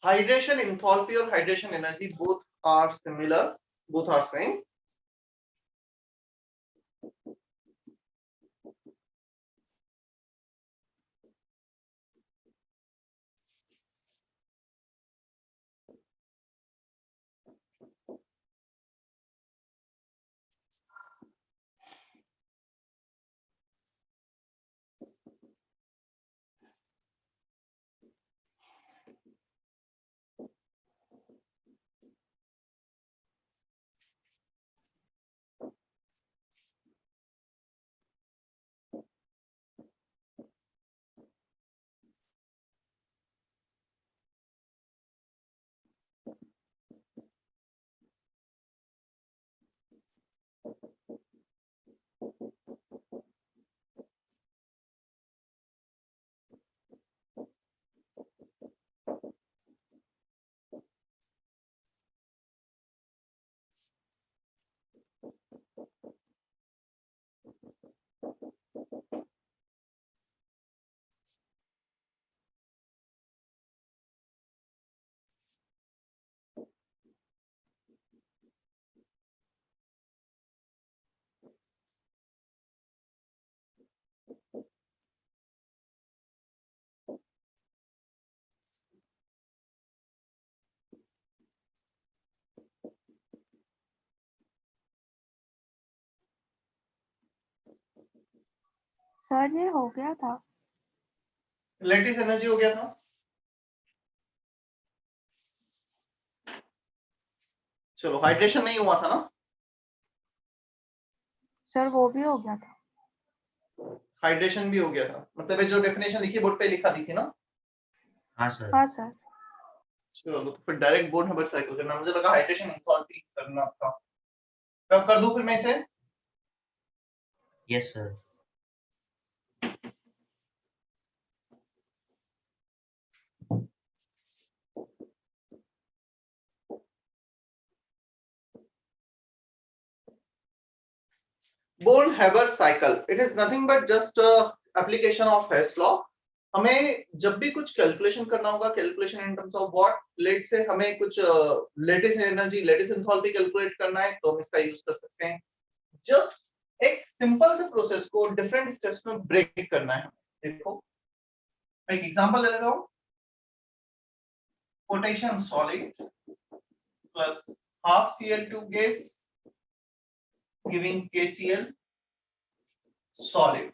Hydration enthalpy or hydration energy both are similar, both are same. Sir ये हो गया था। लैटिस एनर्जी हो गया था। चलो हाइड्रेशन नहीं हुआ था ना? सर वो भी हो गया था। हाइड्रेशन भी हो गया था, मतलब ये जो डेफिनेशन लिखी बोर्ड पे लिखा दी थी ना? हाँ सर। हाँ सर। चलो तो फिर डायरेक्ट बोर्ड नंबर साइकिल करना, मुझे लगा हाइड्रेशन एंथैल्पी करना था। कब कर दूं फिर मैं इसे? Yes sir. Born-Haber cycle, it is nothing but just application of Hess law. हमें जब भी कुछ कैलकुलेशन करना होगा, calculation in terms of what, let say हमें कुछ lattice energy, lattice enthalpy calculate करना है तो हम इसका यूज कर सकते हैं। जस्ट एक सिंपल से प्रोसेस को डिफरेंट स्टेप्स में ब्रेक करना है। देखो मैं एक एग्जांपल ले लेता हूं। Potassium solid plus half Cl2 gas giving KCl solid.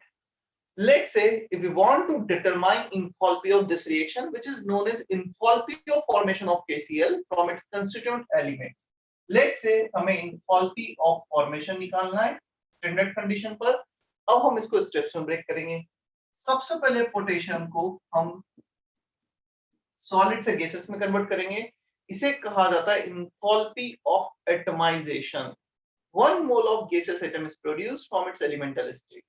Let's say if we want to determine enthalpy of this reaction, which is known as enthalpy of formation of KCl from its constituent element. Let's say हमें enthalpy of formation निकालना है standard condition पर। अब हम इसको steps में break करेंगे। सबसे पहले पोटेशियम को हम सॉलिड से गैसेस में कन्वर्ट करेंगे। इसे कहा जाता है enthalpy of atomization. 1 mole of gaseous atom is produced from its elemental state.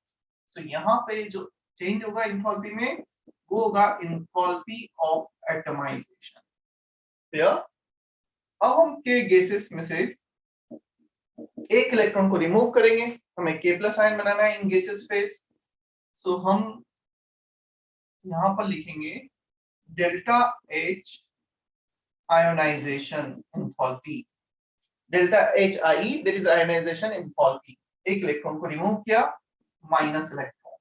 तो यहाँ पे जो चेंज होगा इंथैल्पी में वो होगा इंथैल्पी ऑफ एटमाइजेशन। क्लियर? अब हम के गैसेस में से एक इलेक्ट्रॉन को रिमूव करेंगे, हमें के प्लस आयन बनाना है इन गैसेस फेस। तो हम यहाँ पर लिखेंगे delta H ionization enthalpy, delta H I there is ionization enthalpy. एक इलेक्ट्रॉन को रिमूव किया, माइनस इलेक्ट्रॉन।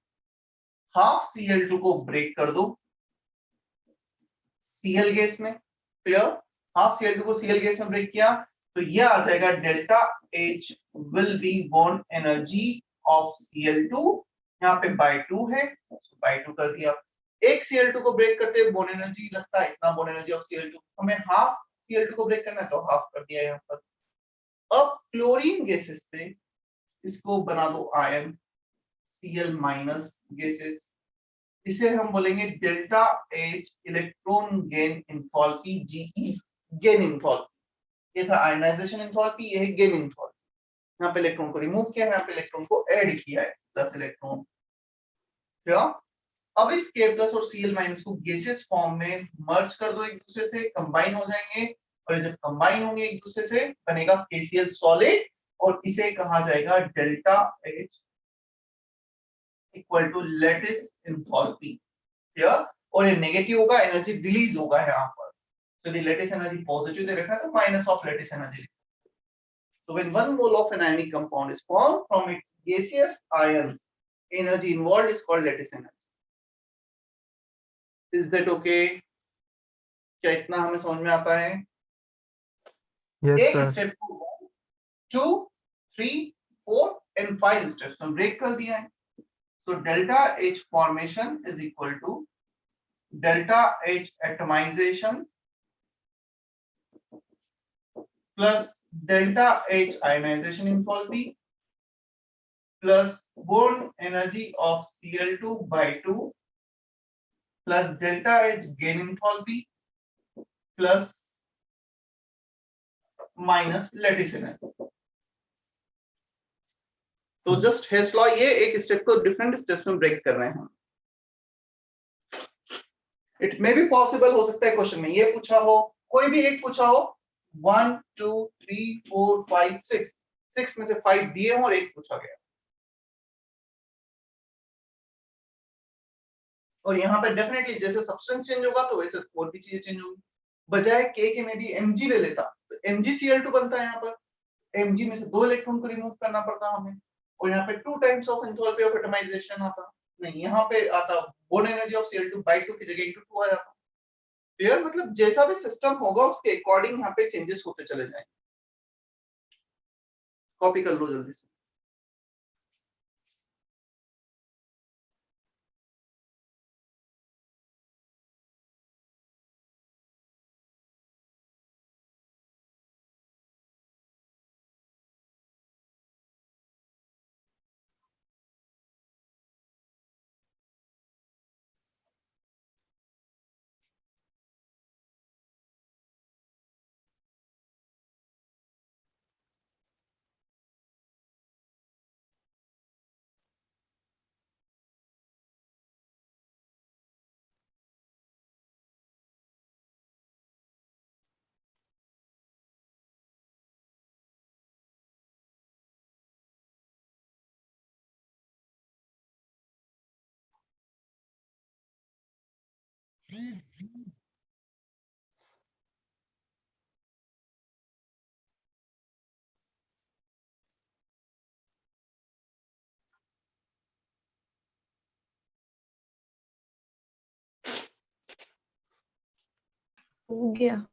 हाफ Cl2 को ब्रेक कर दो Cl गैस में। क्लियर? हाफ Cl2 को Cl गैस में ब्रेक किया तो ये आ जाएगा delta H will be bond energy of Cl2, यहाँ पे बाय 2 है तो बाय 2 कर दिया। एक Cl2 को ब्रेक करते हैं बॉन्ड एनर्जी लगता है इतना बॉन्ड एनर्जी ऑफ Cl2, हमें हाफ Cl2 को ब्रेक करना है तो हाफ कर दिया यहाँ पर। अब क्लोरीन गैसेस से इसको बना दो आयन Cl माइनस गैसेस, इसे हम बोलेंगे delta H electron gain enthalpy Ge, gain enthalpy. ये था आयनाइजेशन एंथैल्पी, ये है गेन एंथैल्पी। यहाँ पे इलेक्ट्रॉन को रिमूव किया है, यहाँ पे इलेक्ट्रॉन को ऐड किया है प्लस इलेक्ट्रॉन। क्या? अब इस K प्लस और Cl माइनस को गैसेस फॉर्म में मर्ज कर दो, एक दूसरे से कंबाइन हो जाएंगे और जब कंबाइन होंगे एक दूसरे से बनेगा KCl सॉलिड और इसे कहा जाएगा delta H equal to lattice enthalpy. Clear? और ये नेगेटिव होगा, एनर्जी रिलीज होगा यहाँ पर। So the lattice energy positive दे रखा है तो minus of lattice energy. So when 1 mole of an ionic compound is formed from its gaseous ions, energy involved is called lattice energy. Is that okay? क्या इतना हमें समझ में आता है? Yes, एक sir. स्टेप को 2, 3, 4 and 5 steps में ब्रेक कर दिया है. So delta H formation is equal to delta H atomization plus delta H ionization enthalpy plus Bourne energy of Cl2 by 2 plus delta H gain enthalpy plus minus lattice energy. तो just हेस law ये एक step को different steps में break कर रहे हैं. It may be possible हो सकता है क्वेश्चन में ये पूछा हो, कोई भी एक पूछा हो 1 2 3 4 5 6 6 में से 5 दिए हो और एक पूछा गया. और यहाँ पे डेफिनेटली जैसे सब्सटेंस चेंज होगा तो वैसे और भी चीजें चेंज होंगी. बजाय के में यदि Mg ले लेता तो MgCl2 बनता है. यहाँ पर Mg में से 2 इलेक्ट्रॉन को रिमूव करना पड़ता हमें और यहाँ पे 2 times of enthalpy of atomization आता. नहीं, यहाँ पे आता born energy of Cl2 by 2 की जगह into 2 आ जाता. क्लियर? मतलब जैसा भी सिस्टम होगा उसके अकॉर्डिंग यहाँ पे चेंजेस होते चले जाएंगे. कॉपी कर लो जल्दी से. हो गया.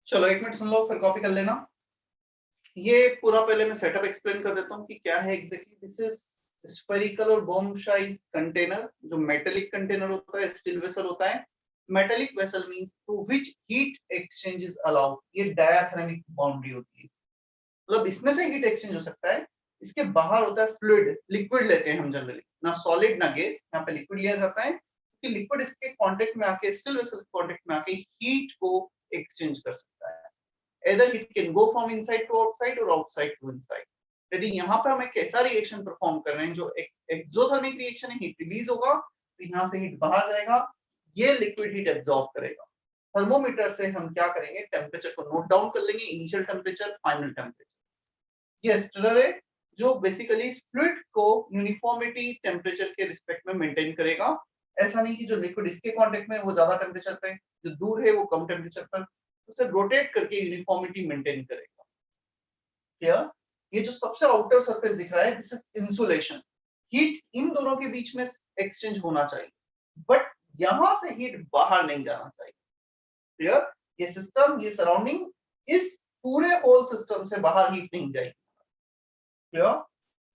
चलो 1 मिनट सुन लो, फिर कॉपी कर लेना। ये पूरा पहले मैं सेटअप एक्सप्लेन कर देता हूँ कि क्या है एग्जैक्टली। दिस इज स्फेरिकल और बॉम्ब साइज कंटेनर, जो मेटेलिक कंटेनर होता है, स्टील वेसल होता है। Metallic vessel means through which heat exchange is allowed. ये डायाथर्मिक बाउंड्री होती है, मतलब इसमें से हीट एक्सचेंज हो सकता है। इसके बाहर होता है फ्लूइड, लिक्विड लेते हैं हम जनरली, ना सॉलिड ना गैस, यहाँ पे लिक्विड लिया जाता है कि लिक्विड इसके कांटेक्ट में आके, स्टील वेसल के कांटेक्ट में आके हीट को एक्सचेंज कर सकता है। either it can go from inside to outside or outside to inside। यदि यहाँ पे हम एक ऐसा रिएक्शन परफॉर्म कर रहे हैं जो एक एक्सोथर्मिक रिएक्शन है, हीट रिलीज होगा तो यहाँ से हीट बाहर जाएगा, ये लिक्विड हीट एब्जॉर्ब करेगा। थर्मोमीटर से हम क्या करेंगे, टेम्परेचर को नोट डाउन कर लेंगे, इनिशियल टेम्परेचर, फाइनल टेम्परेचर। ये स्टिरर है जो बेसिकली फ्लूइड को यूनिफॉर्मिटी टेम्परेचर के रिस्पेक्ट में मेंटेन करेगा। ऐसा नहीं कि जो लिक्विड इसके कांटेक्ट में है वो ज्यादा टेम्परेचर पे, जो दूर है वो कम टेम्परेचर पर, उसे रोटेट करके यूनिफॉर्मिटी मेंटेन करेगा। क्लियर? ये जो सबसे आउटर सरफेस दिख रहा है, दिस इज इंसुलेशन। हीट इन दोनों के बीच में एक्सचेंज होना चाहिए, बट यहां से हीट बाहर नहीं जाना चाहिए। क्लियर? ये सिस्टम, ये सराउंडिंग, इस पूरे होल सिस्टम से बाहर हीट नहीं जाएगी। क्लियर?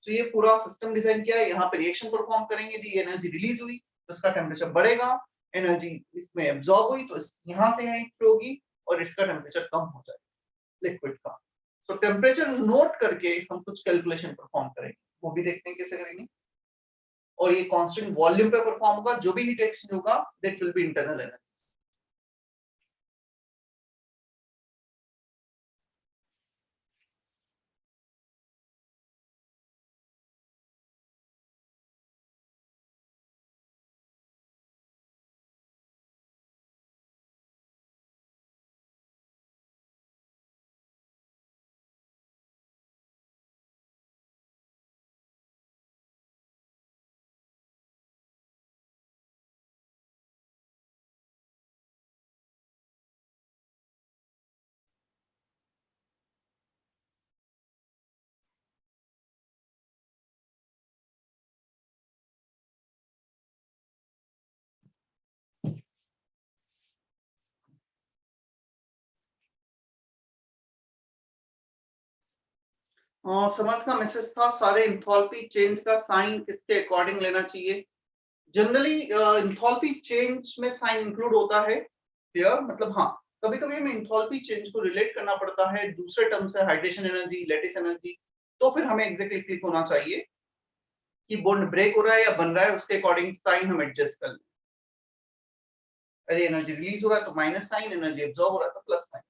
तो ये पूरा सिस्टम डिजाइन किया है। यहाँ पे रिएक्शन परफॉर्म करेंगे, दी एनर्जी रिलीज हुई तो इसका टेम्परेचर बढ़ेगा, एनर्जी इसमें एब्जॉर्ब हुई तो यहाँ से हीट फ्लो होगी और इसका टेम्परेचर कम हो जाएगा लिक्विड का। तो टेम्परेचर नोट करके हम कुछ कैलकुलेशन परफॉर्म करेंगे, वो भी देखते हैं कैसे करेंगे। और ये कांस्टेंट वॉल्यूम पे परफॉर्म होगा, जो भी हीट एक्सचेंज होगा that will be internal energy. Samarth का मैसेज था, सारे इंथैल्पी चेंज का साइन किसके अकॉर्डिंग लेना चाहिए। जनरली इंथैल्पी चेंज में साइन इंक्लूड होता है। क्लियर? मतलब हाँ, कभी कभी हमें इंथैल्पी चेंज को रिलेट करना पड़ता है दूसरे टर्म से, हाइड्रेशन एनर्जी, लैटिस एनर्जी, तो फिर हमें एग्जैक्टली क्लिक होना चाहिए कि बॉन्ड ब्रेक हो रहा है या बन रहा है, उसके अकॉर्डिंग साइन हम एडजस्ट कर लें। यदि एनर्जी रिलीज हो रहा है तो माइनस साइन, एनर्जी एब्जॉर्ब हो रहा है तो प्लस साइन।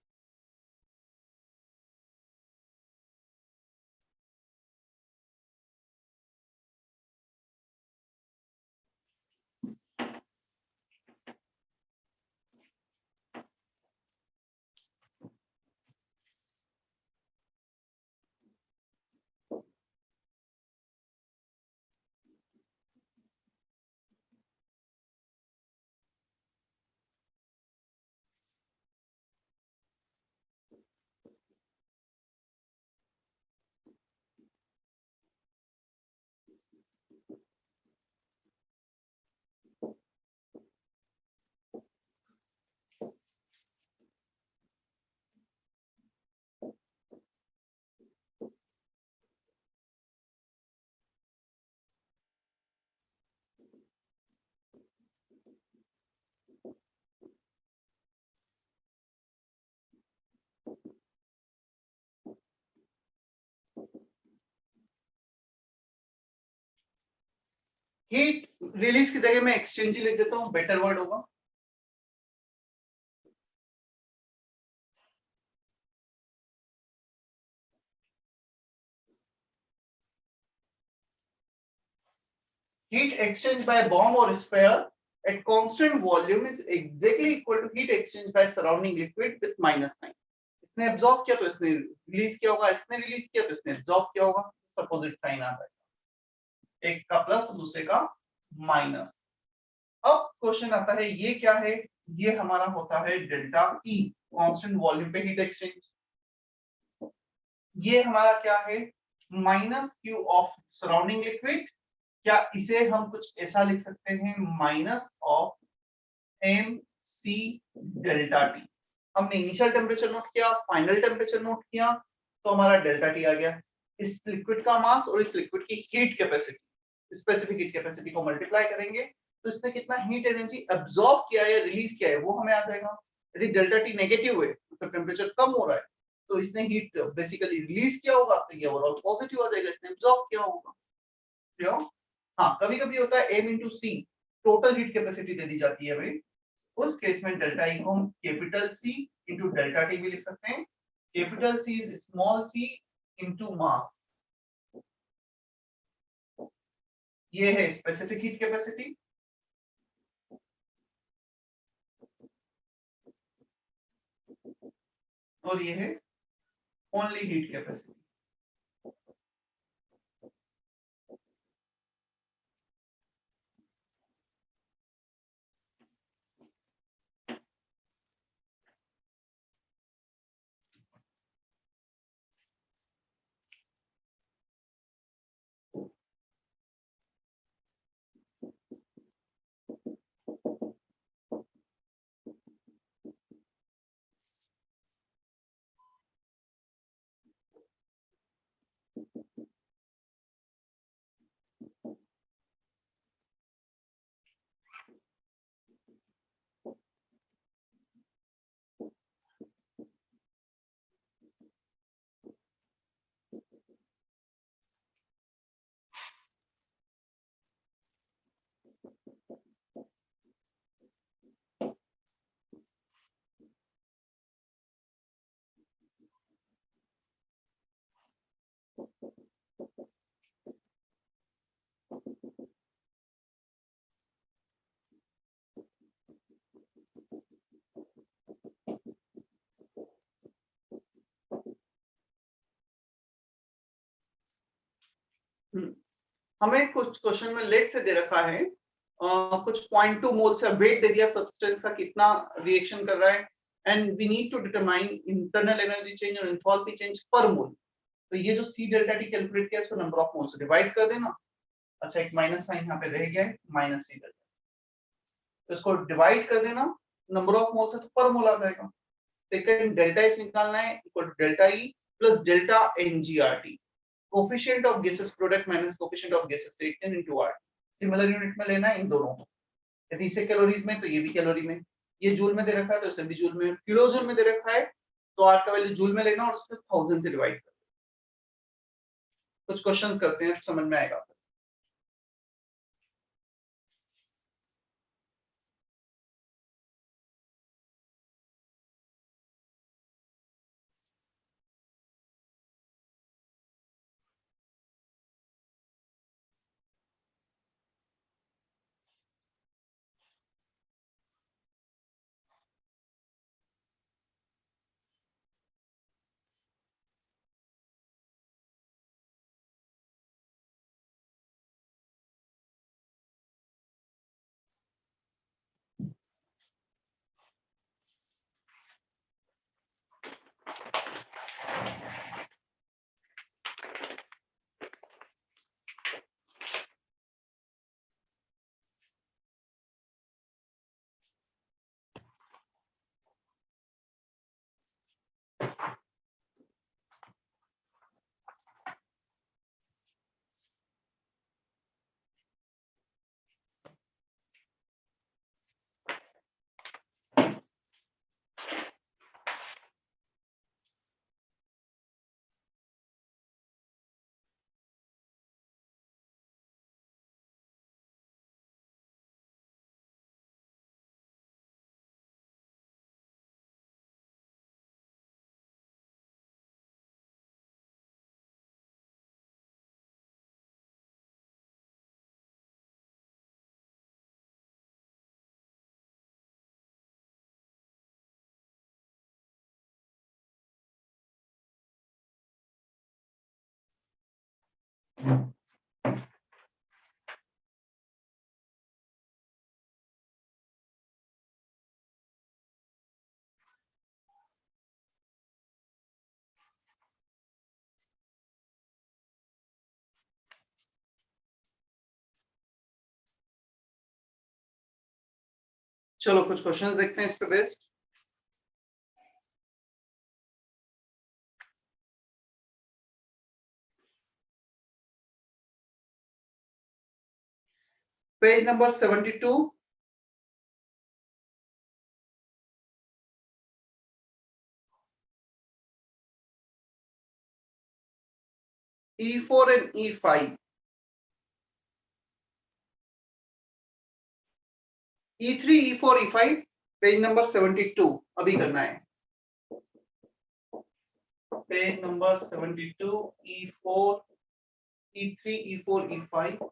हीट रिलीज की जगह मैं एक्सचेंज ही लिख देता हूं, बेटर वर्ड होगा। Heat exchange by bomb or sphere at constant volume is exactly equal to heat exchange by surrounding liquid with minus sign. इसने एब्जॉर्ब किया तो इसने रिलीज किया होगा, इसने रिलीज किया तो इसने एब्जॉर्ब किया होगा, अपोजिट साइन आ जाएगा, एक का प्लस तो दूसरे का माइनस। अब क्वेश्चन आता है ये क्या है, ये हमारा होता है डेल्टा ई, कांस्टेंट वॉल्यूम पे हीट एक्सचेंज। ये हमारा क्या है, minus Q of surrounding liquid, क्या इसे हम कुछ ऐसा लिख सकते हैं, minus of M C delta T. हमने इनिशियल टेम्परेचर नोट किया, फाइनल टेम्परेचर नोट किया, तो हमारा डेल्टा टी आ गया। इस लिक्विड का मास और इस लिक्विड की heat capacity, specific heat capacity को मल्टीप्लाई करेंगे तो इसने कितना हीट एनर्जी एब्जॉर्ब किया है या रिलीज किया है वो हमें आ जाएगा। यदि डेल्टा टी नेगेटिव है तो टेम्परेचर कम हो रहा है तो इसने हीट बेसिकली रिलीज किया होगा, तो ये ओवरऑल पॉजिटिव आ जाएगा, इसने एब्जॉर्ब किया होगा। क्लियर? हाँ, कभी कभी होता है m इंटू सी, टोटल हीट कैपेसिटी दे दी जाती है भाई, उस केस में डेल्टा ई को हम capital C into delta T भी लिख सकते हैं। Capital C is small C into mass, ये है स्पेसिफिक हीट कैपेसिटी, और ये है ओनली हीट कैपेसिटी। हमें कुछ क्वेश्चन में लेट से दे रखा है, कुछ 0.2 मोल से वेट दे दिया सब्सटेंस का कितना रिएक्शन कर रहा है, and we need to determine internal energy change और एंथैल्पी चेंज पर मोल। तो ये जो सी डेल्टा टी कैलकुलेट किया इसको नंबर ऑफ मोल से डिवाइड कर देना। अच्छा, एक माइनस साइन यहाँ पे रह गया है, माइनस सी डेल्टा, तो इसको डिवाइड कर देना नंबर ऑफ मोल से तो पर मोल आ जाएगा। सेकंड डेल्टा एच निकालना है, equal to delta E plus delta nGRT, coefficient of gases product minus coefficient of gases reactant into R. Similar unit में लेना है इन दोनों को, यदि इसे कैलोरीज में तो ये भी कैलोरी में, ये जूल में दे रखा है तो इसे भी जूल में, किलो जूल में दे रखा है तो आर का वैल्यू जूल में लेना और उसको 1000 से डिवाइड कर। कुछ क्वेश्चंस करते हैं, समझ में आएगा। चलो कुछ क्वेश्चंस देखते हैं इस पे based. Page number 72। E4 and E5, E3, E4, E5, page number 72 अभी करना है। Page number 72, E4, E3, E4, E5।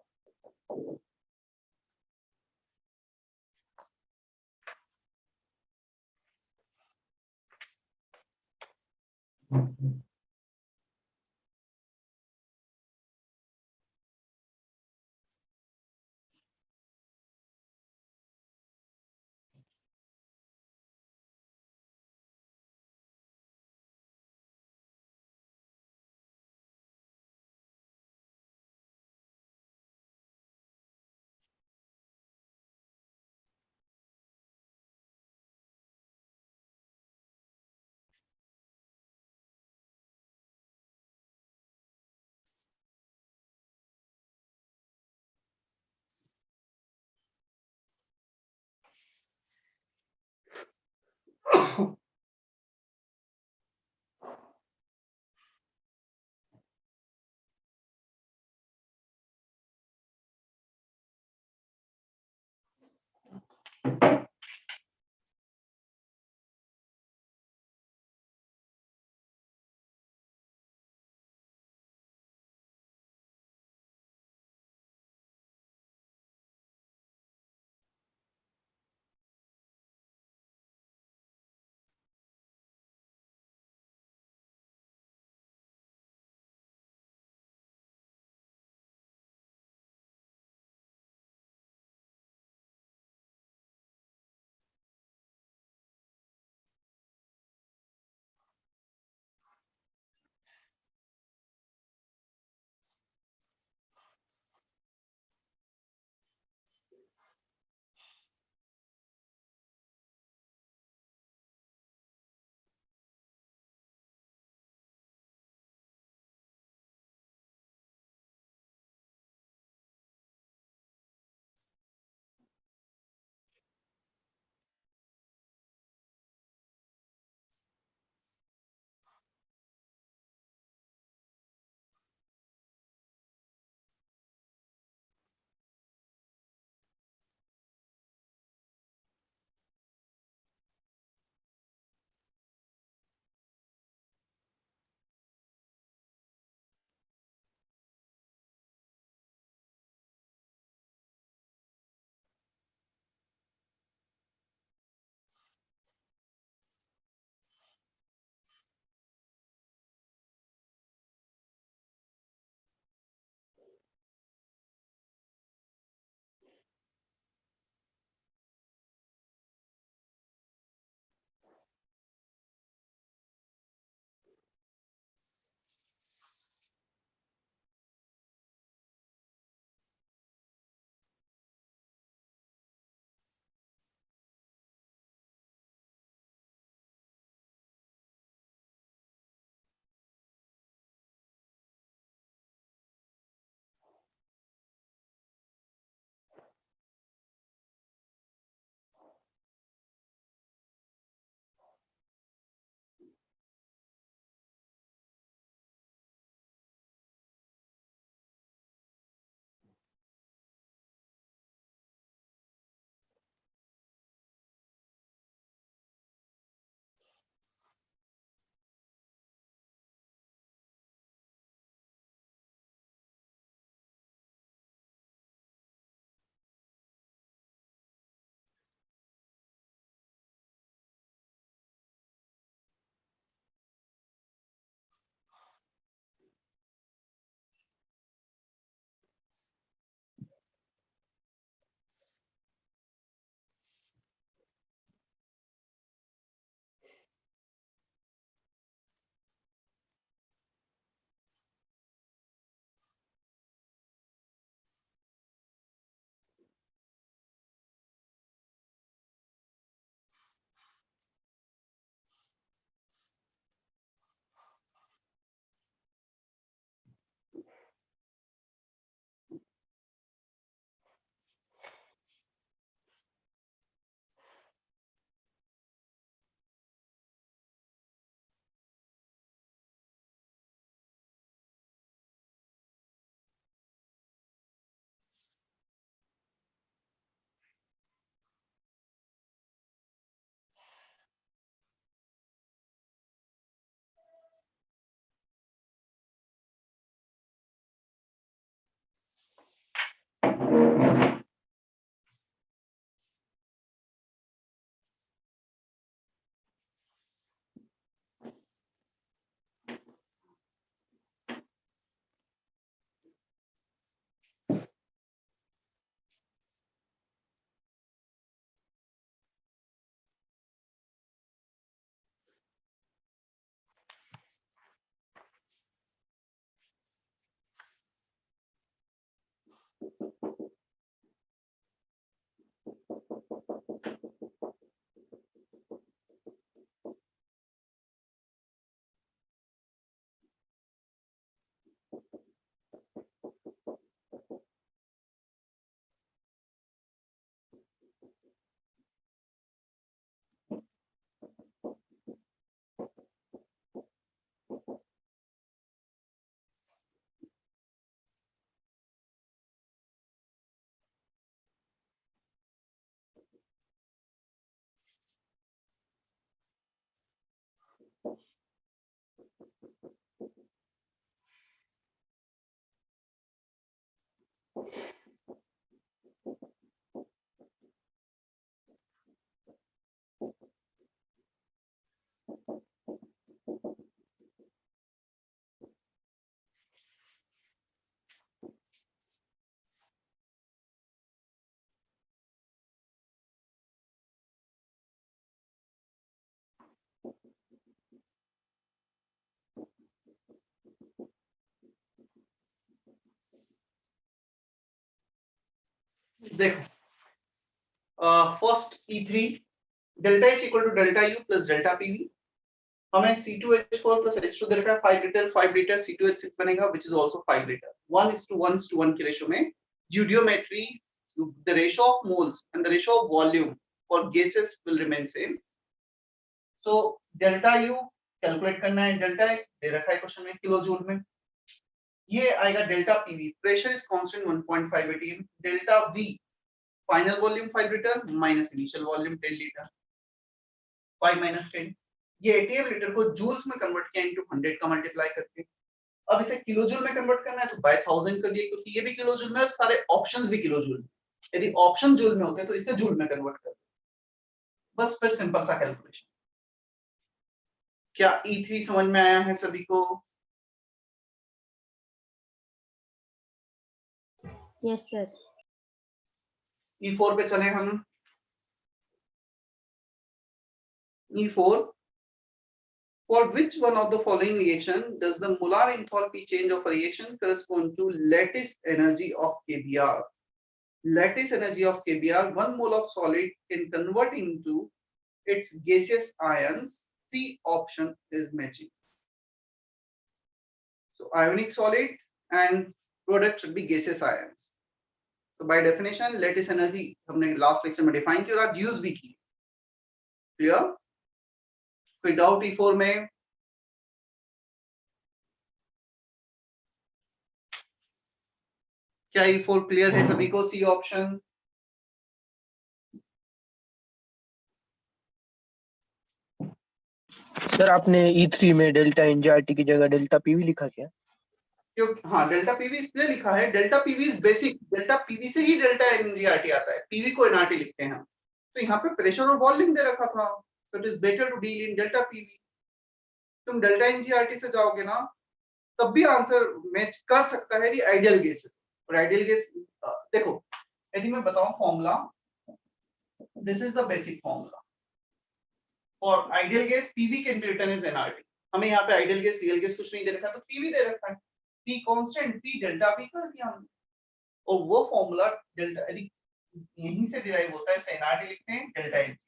देखो first E3 delta H equal to delta U plus delta PV, हमें C2H4 plus H2 दे रखा है 5 litre C2H6 बनेगा which is also 5 litre 1:1:1 के ratio में यूडियोमेट्री the ratio of moles and the ratio of volume for gases will remain same. So delta U calculate करना है, delta H दे रखा है क्वेश्चन में किलो जूल में, ये आएगा delta PV pressure is constant 1.5 atm, delta V final volume 5 litre minus initial volume 10 litre 5 minus 10, ये 80 litre को जूल्स में कन्वर्ट किया इनटू 100 का मल्टीप्लाई करके, अब इसे किलो जूल में कन्वर्ट करना है तो बाय 1000 कर दिए क्योंकि ये भी किलो जूल में और सारे ऑप्शंस भी किलो जूल में, यदि ऑप्शन जूल में होते तो इसे जूल में कन्वर्ट कर, बस फिर सिंपल सा कैलकुलेशन। क्या E3 समझ में आया है सभी को? Yes sir. E4 पे चले हम। E4, for which one of the following reaction does the molar enthalpy change of a reaction correspond to lattice energy of KBr? Lattice energy of KBr, 1 mole of solid can convert into its gaseous ions. C option is matching. So ionic solid and product should be gaseous ions. So by definition lattice energy हमने last lecture में define किया और use भी की। Clear? कोई doubt E4 में? क्या E4 clear है सभी को? C option. सर आपने E3 में डेल्टा एनजीआरटी की जगह डेल्टा पीवी लिखा क्या? क्योंकि हाँ डेल्टा पीवी इसलिए लिखा है, delta PV is basic, delta PV से ही डेल्टा एनजीआरटी आता है, पीवी को एनआरटी लिखते हैं हम, तो यहाँ पे प्रेशर और वॉल्यूम दे रखा था, so it is better to deal in delta PV. तुम डेल्टा एनजीआरटी से जाओगे ना तब भी आंसर मैच कर सकता है आइडियल गैस, और आइडियल गैस देखो यदि मैं बताऊं formula, this is the basic formula for ideal gas, PV can be written as NRT. हमें यहाँ पे आइडियल गैस रियल गैस कुछ नहीं दे रखा तो पीवी दे रखा है, P constant P delta P कर दिया हमने, और वो फॉर्मूला डेल्टा यदि यहीं से डिराइव होता है इसे एनआरटी लिखते हैं डेल्टा एनजीआर।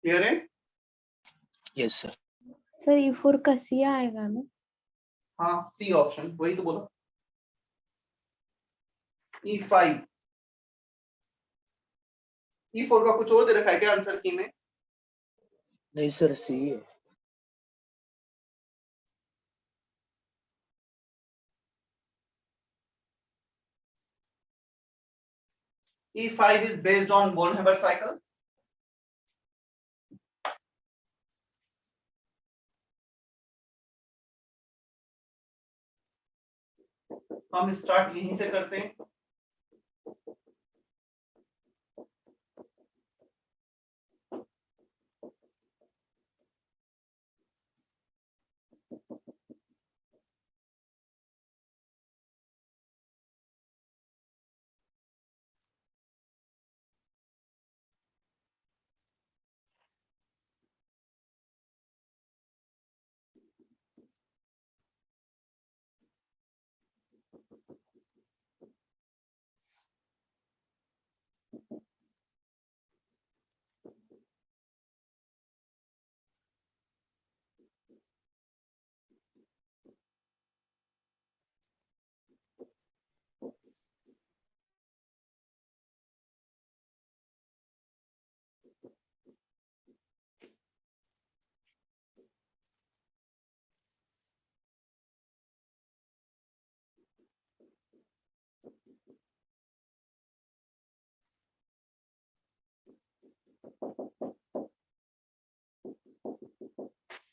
क्लियर है? Yes sir. सर E4 का सी आएगा ना? हाँ सी ऑप्शन, वही तो बोला। E5, E4 का कुछ और दे रखा है क्या आंसर की में? नहीं सर सी है। E5 is based on Born-Haber cycle. हम स्टार्ट यहीं से करते हैं।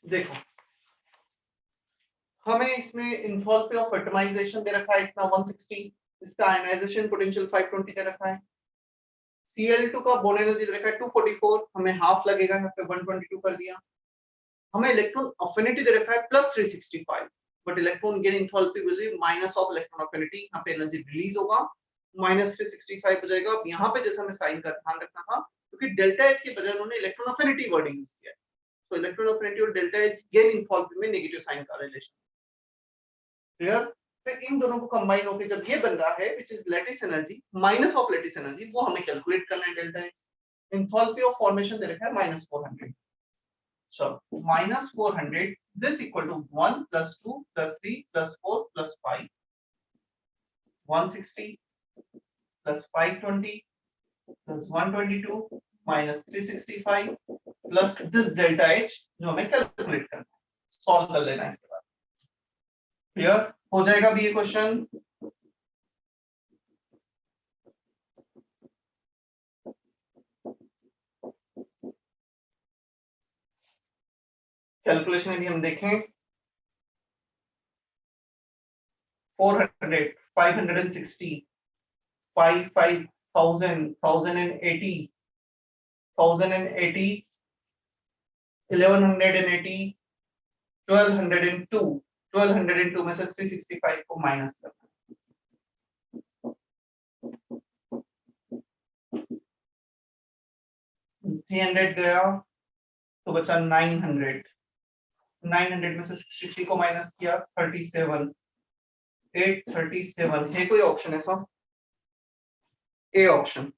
देखो हमें इसमें इंथैल्पी ऑफ एटमाइजेशन दे रखा है इतना 160, इसका आयनाइजेशन पोटेंशियल 520 दे रखा है, Cl2 का बोन एनर्जी दे रखा है 244, हमें हाफ लगेगा, यहाँ पे 122 कर दिया। हमें इलेक्ट्रॉन अफिनिटी दे रखा है +365, but electron gain enthalpy will be minus of electron affinity, यहाँ पे एनर्जी रिलीज होगा -365 हो जाएगा। अब यहाँ पे जैसे हमें साइन का ध्यान रखना था, क्योंकि डेल्टा एच के बजाय उन्होंने इलेक्ट्रॉन अफिनिटी वर्डिंग यूज किया है, तो इलेक्ट्रॉन अफिनिटी और डेल्टा एच गेन इंथैल्पी में नेगेटिव साइन का रिलेशन। क्लियर? फिर इन दोनों को कंबाइन होकर जब ये बन रहा है which is lattice energy minus of lattice energy, वो हमें कैलकुलेट करना है delta H. Enthalpy of formation दे रखा है -400, चलो -400 this equal to 1 + 2 + 3 + 4 + 5 160 + 520 + 122 -365 plus this delta H जो हमें कैलकुलेट करना है, सॉल्व कर लेना है इसके बाद। क्लियर हो जाएगा भी ये क्वेश्चन? कैलकुलेशन यदि हम देखें 400 560 5000 1080 1180 1202 में से 365 को माइनस करना, 300 गया तो बचा 900 में से 63 को माइनस किया 37 837 है कोई ऑप्शन ऐसा? A option,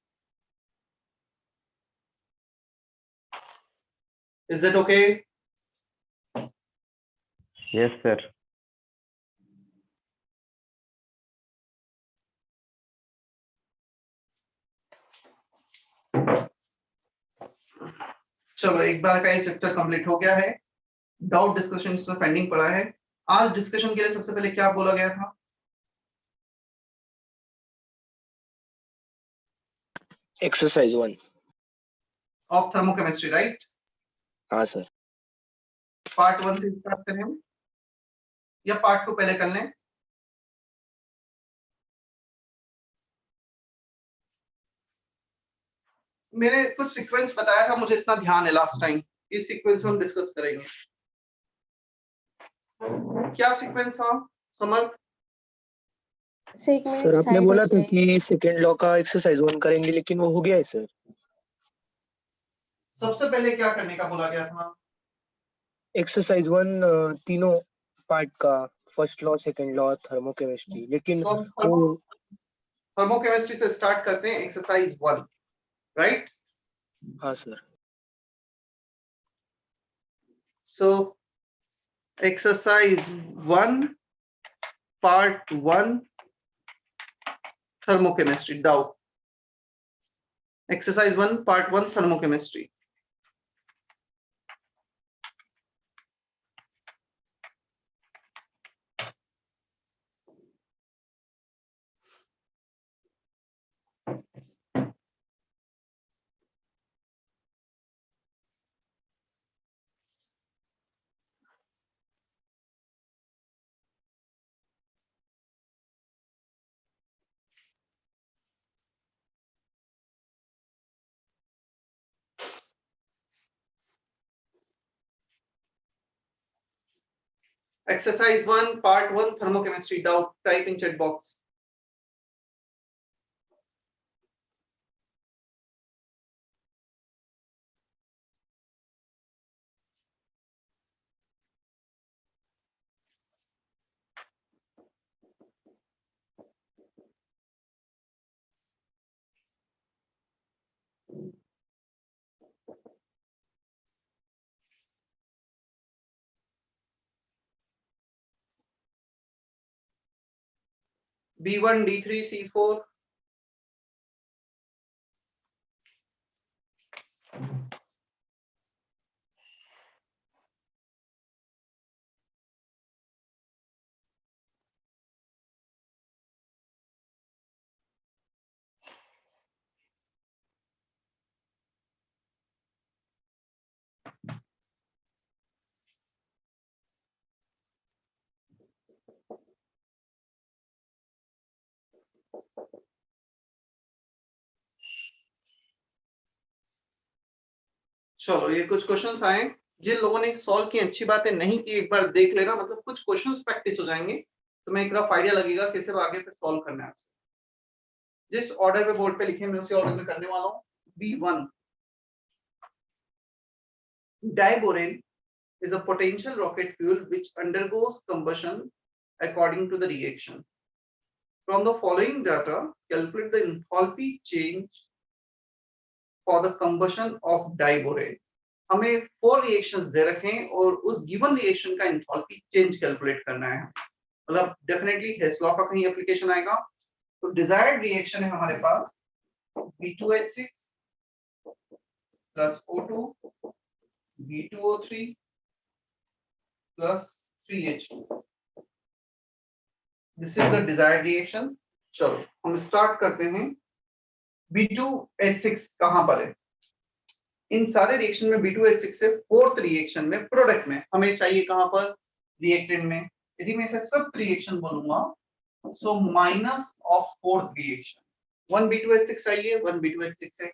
is that okay? Yes, sir. चलो एक बार का ये चैप्टर कंप्लीट हो गया है, डाउट डिस्कशन से पेंडिंग पड़ा है। आज डिस्कशन के लिए सबसे पहले क्या बोला गया था? एक्सरसाइज 1। Of thermochemistry, right? हाँ सर। पार्ट 1 से स्टार्ट करें हम या पार्ट 2 पहले कर लें? मैंने कुछ सीक्वेंस बताया था, मुझे इतना ध्यान है लास्ट टाइम, इस सीक्वेंस में हम डिस्कस करेंगे। क्या सीक्वेंस था समर्थ? सर आपने बोला था कि सेकेंड लॉ का एक्सरसाइज 1 करेंगे, लेकिन वो हो गया है सर। सबसे पहले क्या करने का बोला गया था? एक्सरसाइज 1 तीनों पार्ट का, first law, second law, thermochemistry, लेकिन तो वो थर्मोकेमिस्ट्री से स्टार्ट करते हैं, एक्सरसाइज 1, राइट? हाँ sir. So exercise 1 part 1 thermochemistry, doubt. Exercise 1 part 1 thermochemistry. Exercise 1, part 1, thermochemistry. Doubt, type in chat box. B1, D3, C4. चलो ये कुछ क्वेश्चंस आए, जिन लोगों ने सॉल्व की अच्छी बातें नहीं की एक बार देख लेना, मतलब कुछ क्वेश्चंस प्रैक्टिस हो जाएंगे तो मैं एक रफ आइडिया लगेगा कैसे आगे फिर सॉल्व करना है आपसे। जिस ऑर्डर पे बोर्ड पे लिखे मैं उसी ऑर्डर में करने वाला हूँ। B1 diborane is a potential rocket fuel which undergoes combustion according to the reaction. From the following data, calculate the enthalpy change for the combustion of diborane. हमें 4 रिएक्शंस दे रखे हैं और उस गिवन रिएक्शन का एंथैल्पी चेंज कैलकुलेट करना है, मतलब definitely हेस law का कहीं एप्लीकेशन आएगा। तो डिजायर्ड रिएक्शन है हमारे पास B2H6 plus O2 B2O3 plus 3H2। This is the desired reaction. चलो हम स्टार्ट करते हैं। B2H6 कहां पर है? इन सारे रिएक्शन में B2H6 से फोर्थ रिएक्शन में प्रोडक्ट में हमें चाहिए कहां पर? रिएक्टेंट में। यदि मैं इसे फिफ्थ रिएक्शन बोलूंगा so minus of fourth reaction 1 B2H6 चाहिए, 1 B2H6 है,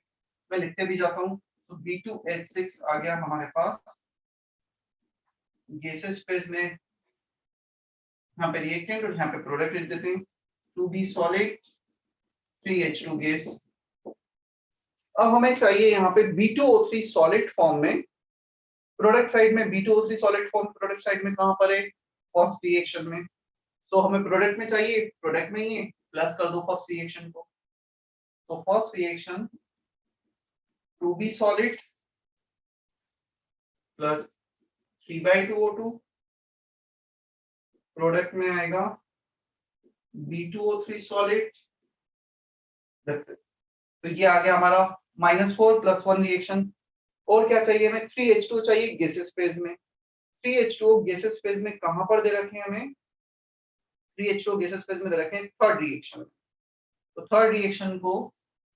मैं लिखते भी जाता हूं। तो B2H6 आ गया हमारे पास गैसेस फेज में, यहाँ पे रिएक्टेंट और यहाँ पे प्रोडक्ट लिख देते हैं। 2B solid 3H2 gas. अब हमें चाहिए यहाँ पे B2O3 सॉलिड फॉर्म में, प्रोडक्ट साइड में B2O3 solid form product side में कहां पर है? फर्स्ट रिएक्शन में। तो हमें प्रोडक्ट में चाहिए, प्रोडक्ट में ही है, प्लस कर दो फर्स्ट रिएक्शन को। तो first reaction 2B solid plus 3/2O2, product में आएगा B2O3 सॉलिड। तो ये आ गया हमारा -4 + 1 रिएक्शन। और क्या चाहिए हमें? 3H2 चाहिए गैसेस फेज में। 3H2 गैसेस फेज में कहां पर दे रखे हैं हमें? 3H2 गैसेस फेज में दे रखे हैं थर्ड रिएक्शन। तो थर्ड रिएक्शन को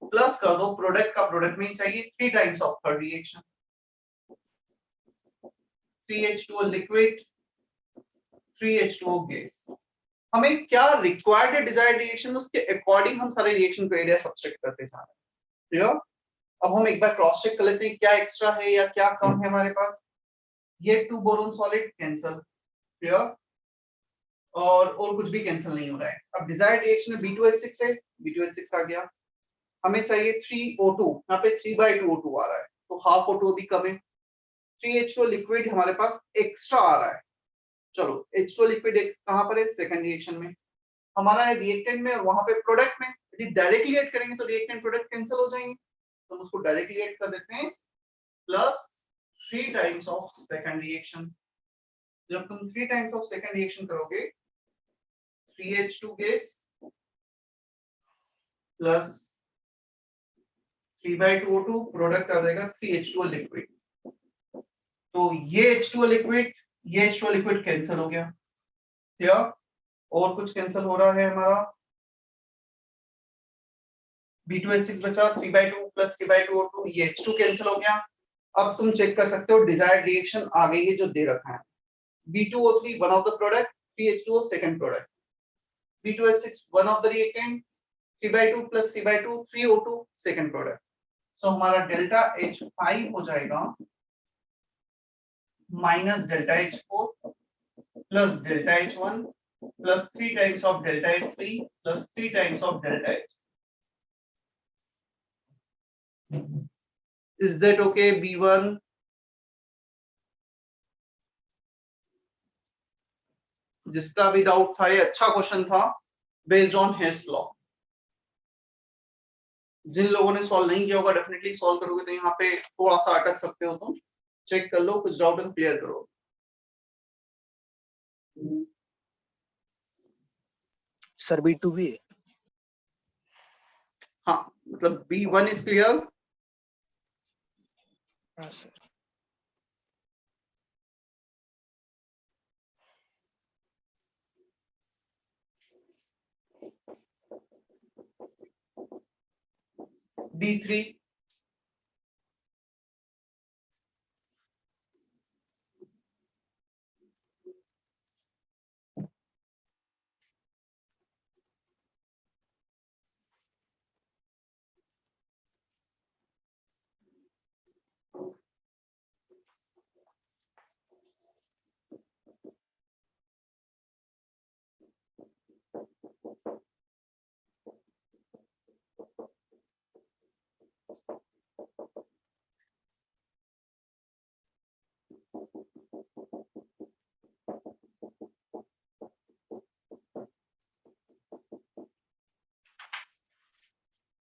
प्लस कर दो, प्रोडक्ट का प्रोडक्ट में ही चाहिए 3 times of third reaction. 3H2 liquid 3H2 gas. हमें क्या रिक्वायर्ड है डिजायर्ड रिएक्शन, उसके अकॉर्डिंग हम सारे रिएक्शन को एरिया सब्सट्रैक्ट करते जा रहे हैं। अब हम एक बार क्रॉस चेक कर लेते हैं क्या एक्स्ट्रा है या क्या कम है हमारे पास। ये 2 बोरोन सॉलिड कैंसल, क्लियर, और कुछ भी कैंसिल नहीं हो रहा है। अब डिजायर्ड रिएक्शन में B2H6 है, B2H6 आ गया। हमें चाहिए 3O2, यहाँ पे 3/2O2 आ रहा है, तो हाफ O2 भी कम है। 3H2 लिक्विड हमारे पास एक्स्ट्रा आ रहा है। चलो H2 लिक्विड कहां पर है? सेकंड रिएक्शन में। हमारा है रिएक्टेंट में और वहां पे प्रोडक्ट में। यदि डायरेक्टली ऐड करेंगे तो रिएक्टेंट प्रोडक्ट कैंसिल हो जाएंगे, तो हम उसको डायरेक्टली ऐड कर देते हैं plus 3 times of second reaction. जब तुम 3 टाइम्स ऑफ सेकंड रिएक्शन करोगे 3H2 gas plus 3/2O2, product आ जाएगा 3H2 लिक्विड। तो ये H2 लिक्विड, ये H2 लिक्विड कैंसिल हो गया, क्लियर। और कुछ कैंसिल हो रहा है हमारा, B2H6 बचा 3/2 प्लस 3/2O2, ये H2 कैंसिल हो गया। अब तुम चेक कर सकते हो डिजायर्ड रिएक्शन आ गई है जो दे रखा है। B2O3 one of the product, 3H2O second product, B2H6 one of the reactant, 3/2 plus 3/2 3O2 second product. So हमारा डेल्टा H5 हो जाएगा minus delta H4 plus delta H1 plus 3 times of delta H3 plus 3 times of delta H। Is that okay B1? जिसका भी doubt था, ये अच्छा question था based on हेस law. जिन लोगों ने सॉल्व नहीं किया होगा डेफिनेटली सॉल्व करोगे तो यहाँ पे थोड़ा सा अटक सकते हो, तुम चेक कर लो, कुछ डाउट है तो क्लियर करो। सर B2 भी है? हाँ, मतलब B1 इज क्लियर। हाँ sir. B3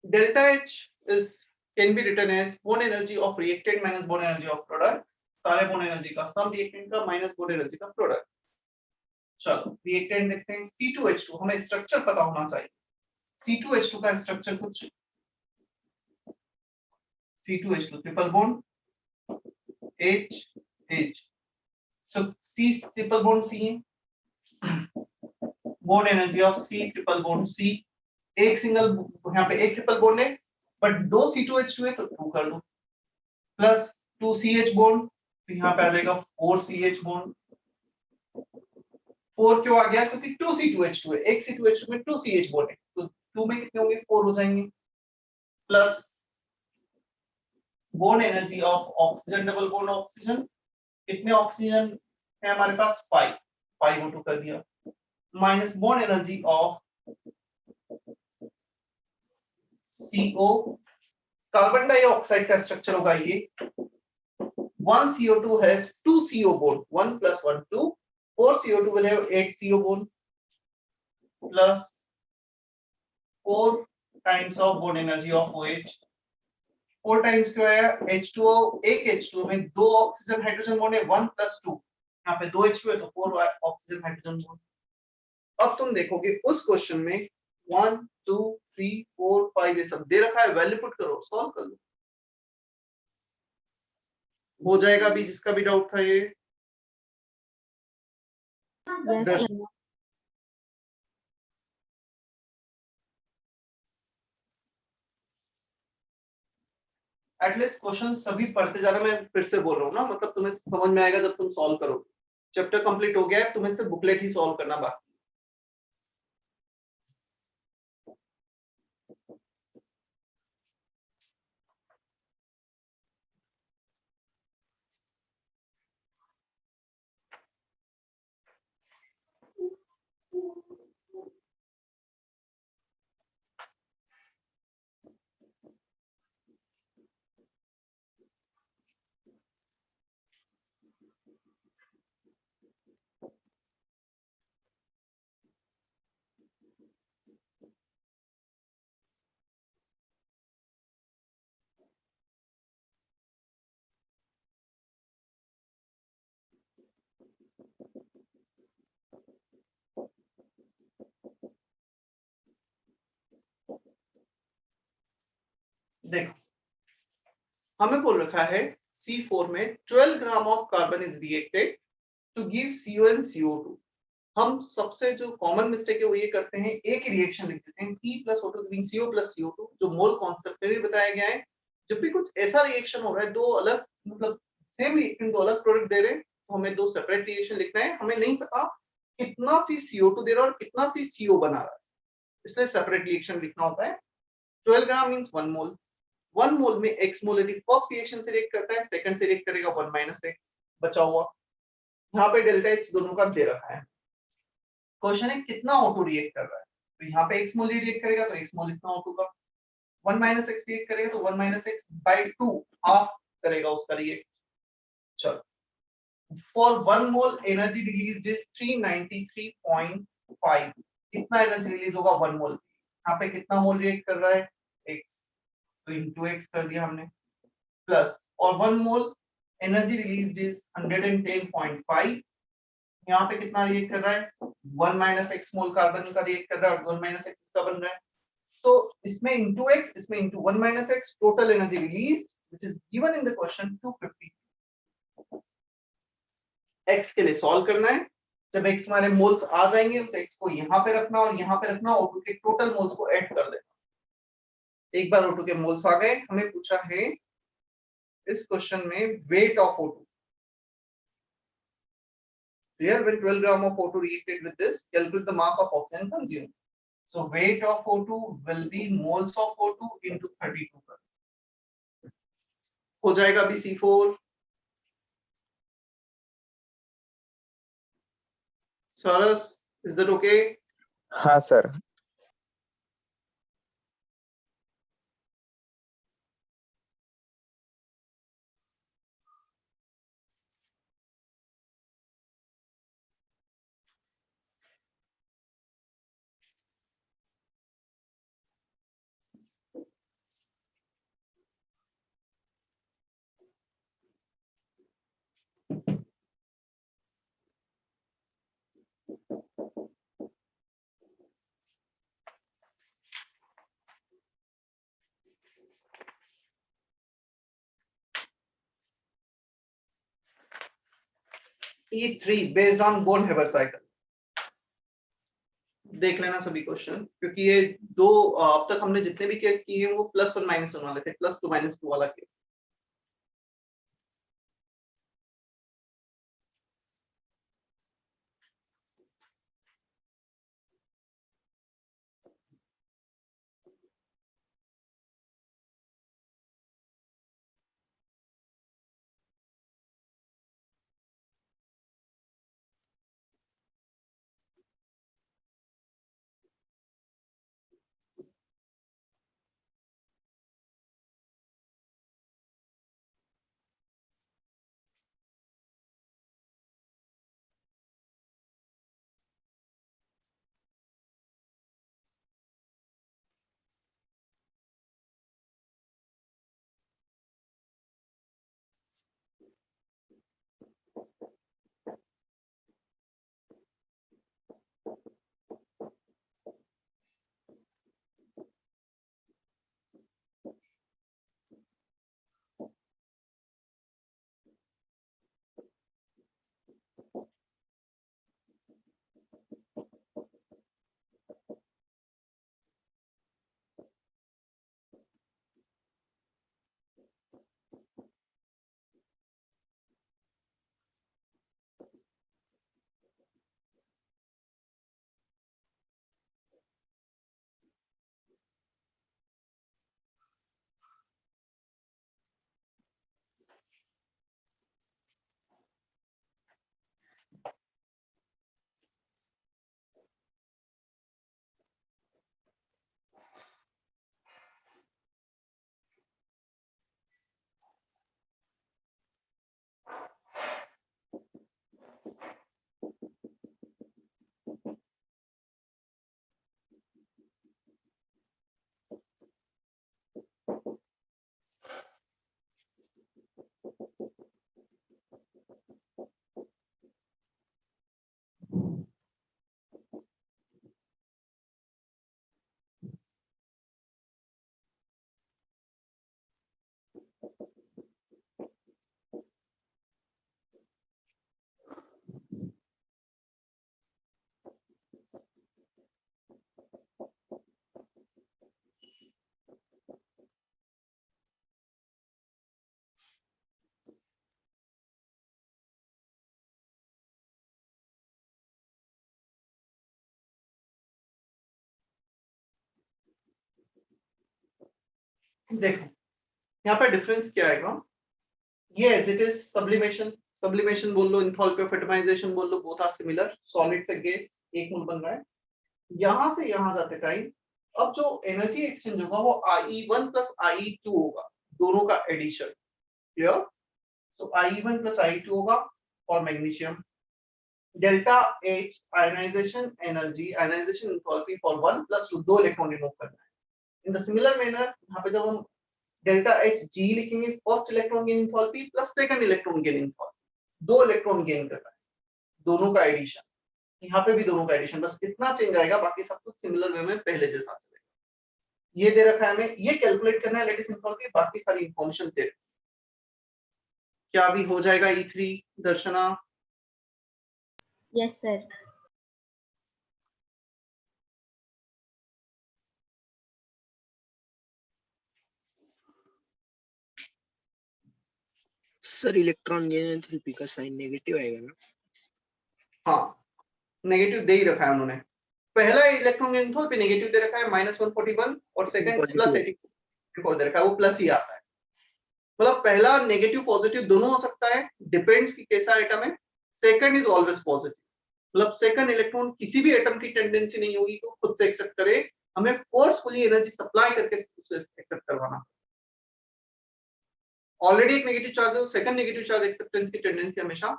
Delta H is can be written as bond energy of reactant minus bond energy of product. सारे bond energy का sum reactant का minus bond energy का product. चलो reactant देखते हैं. C2H2 हमें structure पता होना चाहिए. C2H2 का स्ट्रक्चर कुछ C2H2 triple bond H H. So C triple bond C bond energy of C triple bond C. एक सिंगल यहाँ पे एक ट्रिपल बॉन्ड है बट दो C2H2 है तो 2 कर दो प्लस 2CH बॉन्ड तो यहाँ पे आ जाएगा 4CH बॉन्ड. 4 क्यों आ गया क्योंकि 2C2H2 है. एक C2H2 में 2CH बॉन्ड है तो 2 में कितने होंगे 4 हो जाएंगे plus bond energy of oxygen double bond oxygen. कितने ऑक्सीजन है हमारे पास 5 5O2 कर दिया minus bond energy of CO. Carbon dioxide का स्ट्रक्चर होगा ये 1 CO2 has 2 CO bond 1 plus 1 2. 4 CO2 will have 8 CO bond plus 4 times of bond energy of OH. 4 times क्यों आया H2O. एक H2O में दो ऑक्सीजन हाइड्रोजन बॉन्ड है 1 plus 2. यहाँ पे 2 H2 है तो 4 ऑक्सीजन हाइड्रोजन बॉन्ड. अब तुम देखोगे उस क्वेश्चन में 1 2 3 4 5 ये सब दे रखा है. वैल्यू पुट करो सॉल्व कर लो हो जाएगा भी. जिसका भी डाउट था ये Yes, Yes. sir. At least question सभी पढ़ते जाना. मैं फिर से बोल रहा हूँ ना मतलब तुम्हें समझ में आएगा जब तुम सॉल्व करोगे. चैप्टर कंप्लीट हो गया है तुम्हें सिर्फ बुकलेट ही सॉल्व करना बाकी. देखो हमें बोल रखा है C4 में 12 gram of carbon is reacted to give CO and CO2. हम सबसे जो कॉमन मिस्टेक है वो ये करते हैं एक ही रिएक्शन लिख देते हैं C plus O2 giving CO plus CO2 जो मोल कॉन्सेप्ट में भी बताया गया है. जब भी कुछ ऐसा रिएक्शन हो रहा है दो अलग मतलब सेम रिएक्टेंट दो अलग प्रोडक्ट दे रहे हैं तो हमें दो सेपरेट रिएक्शन लिखना है. हमें नहीं पता कितना C CO2 दे रहा है और कितना C CO बना रहा है इसलिए सेपरेट रिएक्शन लिखना होता है. 12 ग्राम मींस 1 मोल. 1 मोल में x मोल यदि फर्स्ट रिएक्शन से रिएक्ट करता है सेकंड से रिएक्ट करेगा 1 माइनस x बचा हुआ. यहाँ पे डेल्टा H दोनों का दे रखा है. क्वेश्चन है कितना O2 रिएक्ट कर रहा है तो यहाँ पे x मोल रिएक्ट करेगा तो x मोल इतना O2 का. 1 माइनस x रिएक्ट करेगा तो 1 माइनस x by 2 हाफ करेगा उसका रिएक्ट. चलो for 1 mole energy released is 393.5. कितना एनर्जी रिलीज होगा 1 मोल. यहाँ पे कितना मोल रिएक्ट कर रहा है x तो into x कर दिया हमने प्लस और 1 मोल एनर्जी रिलीज्ड इज 110.5. यहाँ पे कितना रिएक्ट कर रहा है 1 माइनस x मोल कार्बन का रिएक्ट कर रहा है और 1 माइनस x इसका बन रहा है. तो इसमें into x इसमें into 1 minus x total energy release which is given in the question 250. x के लिए सॉल्व करना है. जब x तुम्हारे मोल्स आ जाएंगे उस x को यहाँ पे रखना और यहाँ पे रखना O2 के टोटल मोल्स को ऐड कर देना. एक बार O2 के मोल्स आ गए हमें पूछा है इस क्वेश्चन में weight of O2. Here when 12 gram of O2 reacted with this calculate the mass of oxygen consumed. So weight of O2 will be moles of O2 into 32 हो जाएगा अभी C4. Saras, is that okay? हाँ sir. E3 based on Born Haber cycle. देख लेना सभी question, क्योंकि ये दो अब तक हमने जितने भी केस किए हैं वो +1 -1 वाले थे, +2 -2 वाला केस। देखो यहाँ पे डिफरेंस क्या आएगा, ये as it is sublimation, sublimation बोल लो, इंथैल्पी ऑफ एटमाइजेशन बोल लो, बोथ आर सिमिलर, सॉलिड से गैस एक मोल बन रहा है। यहां से यहां जाते टाइम अब जो एनर्जी एक्सचेंज होगा वो IE1 + IE2 होगा, दोनों का एडिशन। क्लियर? तो IE1 + IE2 होगा for magnesium. Delta H ionization energy, ionization enthalpy for 1 + 2, दो इलेक्ट्रॉन रिमूव करना है। इन द सिमिलर मैनर यहाँ पे जब हम डेल्टा H G लिखेंगे, first electron gain enthalpy plus second electron gain enthalpy, दो इलेक्ट्रॉन गेन कर रहा है, दोनों का एडिशन। यहाँ पे भी दोनों का एडिशन, बस इतना चेंज आएगा, बाकी सब कुछ सिमिलर वे में पहले जैसा चलेगा। ये दे रखा है हमें, ये कैलकुलेट करना है लेटेस्ट एंथैल्पी, बाकी सारी इंफॉर्मेशन दे। क्या भी हो जाएगा E3 Darshana? Yes sir. Sir electron gain enthalpy का साइन नेगेटिव आएगा ना? हाँ, नेगेटिव दे ही रखा है उन्होंने। पहला इलेक्ट्रॉन गेन एंथैल्पी नेगेटिव दे रखा है -141 और सेकंड +84 दे रखा है, वो प्लस ही आता है। मतलब पहला नेगेटिव पॉजिटिव दोनों हो सकता है, डिपेंड्स कि कैसा एटम है। सेकंड इज ऑलवेज पॉजिटिव, मतलब सेकंड इलेक्ट्रॉन किसी भी एटम की टेंडेंसी नहीं होगी कि खुद से एक्सेप्ट करे, हमें फोर्सफुली एनर्जी सप्लाई करके उसे एक्सेप्ट करवाना। ऑलरेडी एक नेगेटिव चार्ज है, सेकंड नेगेटिव चार्ज एक्सेप्टेंस की टेंडेंसी हमेशा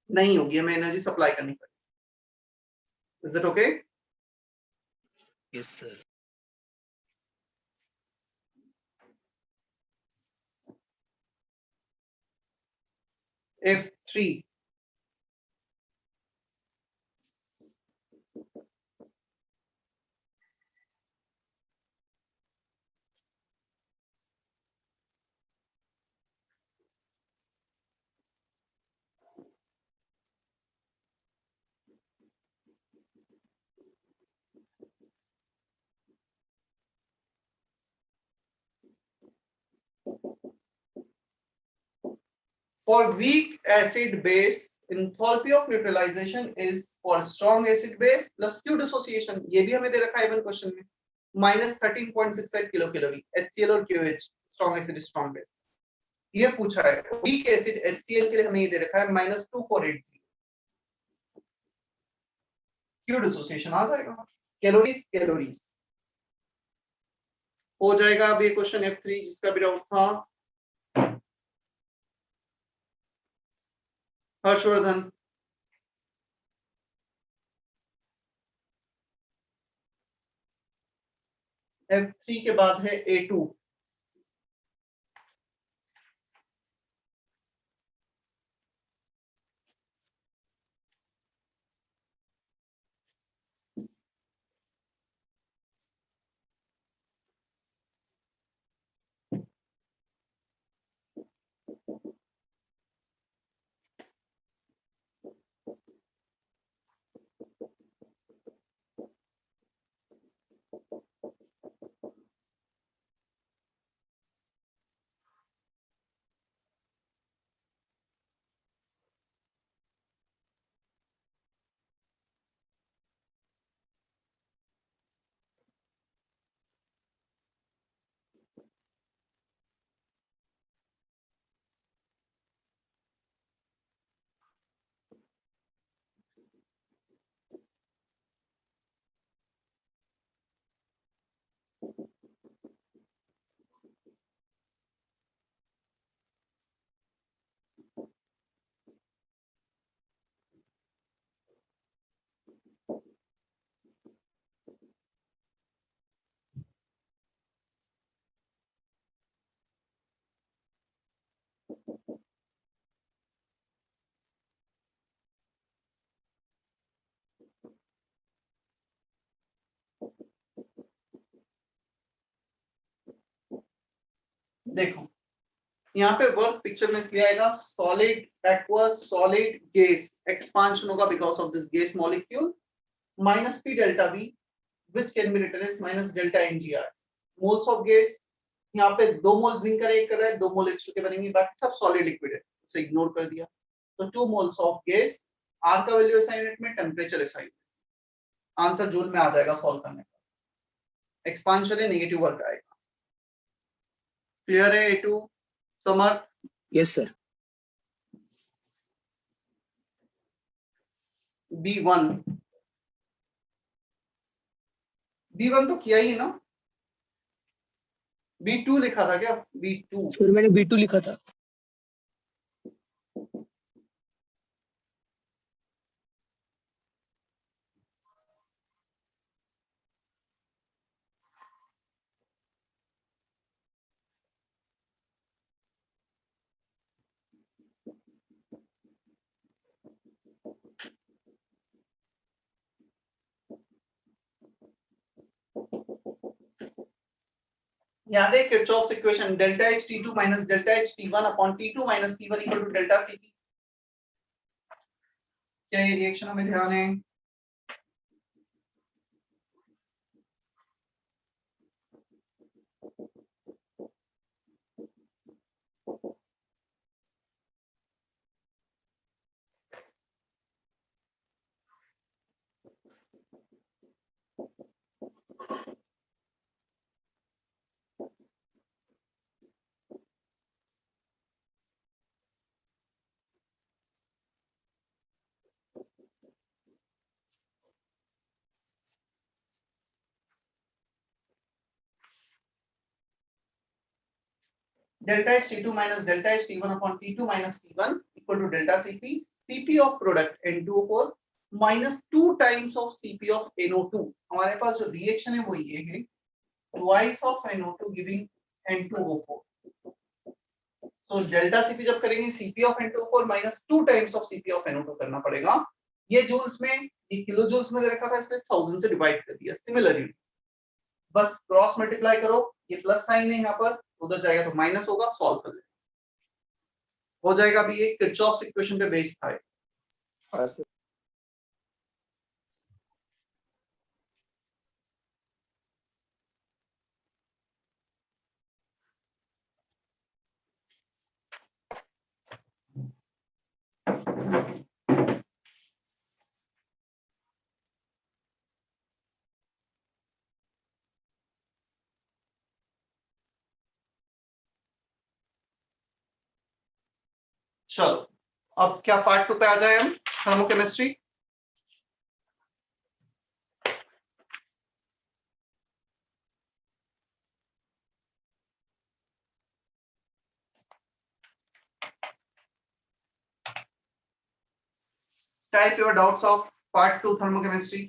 नहीं होगी, हमें एनर्जी सप्लाई करनी पड़ेगी। Is that okay? Yes sir. F3, For weak acid base, enthalpy of neutralization is for strong acid base plus Q dissociation. ये भी हमें दे रखा है इवन क्वेश्चन में, -13.68 किलो कैलोरी HCl और QH, strong acid strong base. ये पूछा है वीक एसिड HCl के लिए हमें ये दे रखा है -2480। Q dissociation आ जाएगा, कैलोरीज हो जाएगा। अब ये क्वेश्चन F3 जिसका भी डाउट था, हर्षवर्धन। F3 के बाद है A2। देखो यहाँ पे वर्क पिक्चर में इसलिए आएगा solid aqueous solid gas expansion होगा because of this gas molecule -P delta V which can be written as minus delta NgR moles of gas. यहाँ पे 2 मोल जिंक का एक कर रहा है, 2 मोल H2 के बनेंगे, बाकी सब सॉलिड लिक्विड है, उसे इग्नोर कर दिया। तो 2 मोल्स ऑफ गैस, R का वैल्यू SI यूनिट में, टेम्परेचर SI। आंसर जूल में आ जाएगा सॉल्व करने का। एक्सपांशन है, नेगेटिव वर्क आएगा। क्लियर है A2 समर्थ? Yes sir. B1 तो किया ही है ना, B2 लिखा था क्या? B2 फिर मैंने B2 लिखा था। याद है Kirchhoff's equation delta H T2 minus delta H T1 upon T2 minus T1 equal to delta Cp। क्या ये रिएक्शन हमें ध्यान है? delta H T2 minus delta H T1 upon T2 minus T1 equal to delta Cp, Cp of product N2O4 minus 2 times of Cp of NO2। हमारे पास जो reaction है वो ये है, twice of NO2 giving N2O4। So delta Cp जब करेंगे Cp of N2O4 minus 2 times of Cp of NO2 करना पड़ेगा। ये जूल्स में, ये किलो जूल्स में दे रखा था, इसलिए 1000 से डिवाइड कर दिया। सिमिलरली बस क्रॉस मल्टीप्लाई करो, ये प्लस साइन है यहाँ पर, उधर जाएगा तो माइनस होगा, सॉल्व कर लेना हो जाएगा। अभी ये किरचॉफ्स इक्वेशन पे बेस्ड था। चलो अब क्या पार्ट 2 पे आ जाए हम, thermochemistry. Type your doubts of part 2 thermochemistry.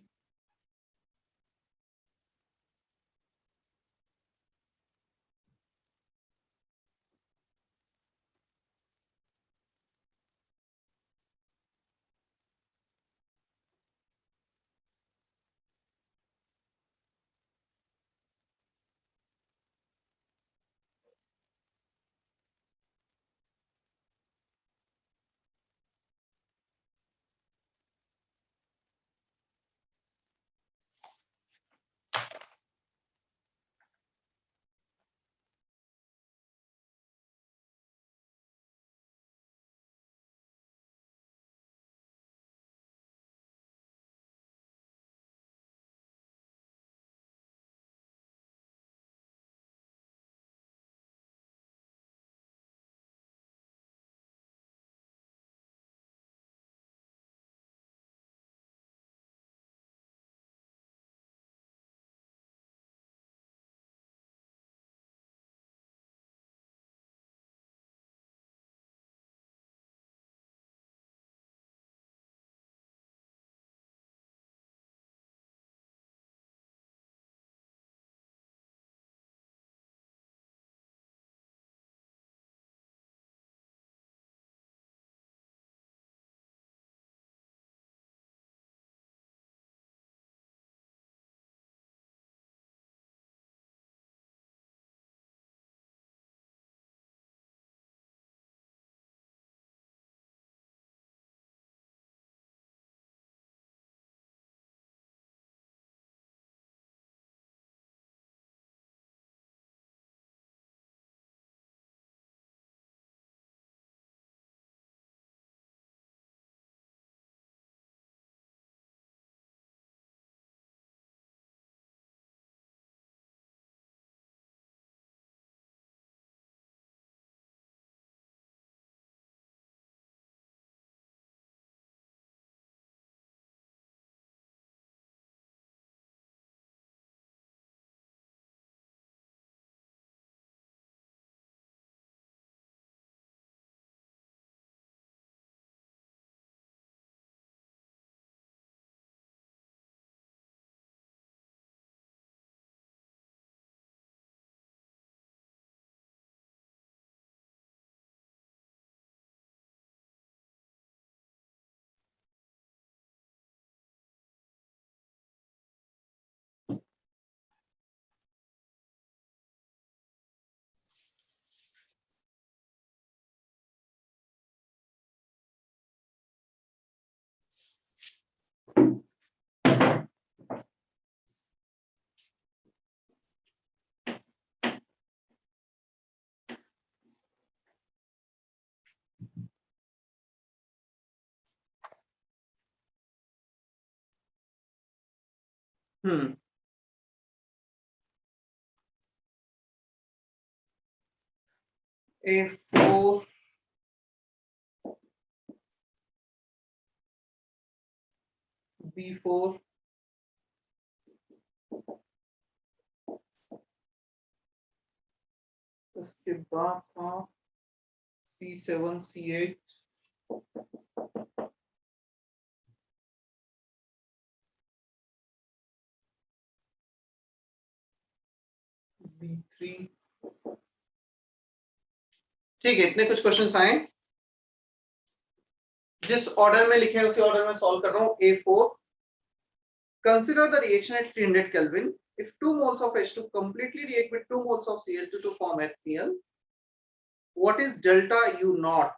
A4 B4 उसके बाद था C7 C8 B3। ठीक है, इतने कुछ क्वेश्चंस आए, जिस ऑर्डर में लिखे हैं उसी ऑर्डर में सॉल्व कर रहा हूं। A4, consider the reaction at 300 Kelvin. If 2 moles of H2 completely react with 2 moles of Cl2 to form HCl, what is delta U naught?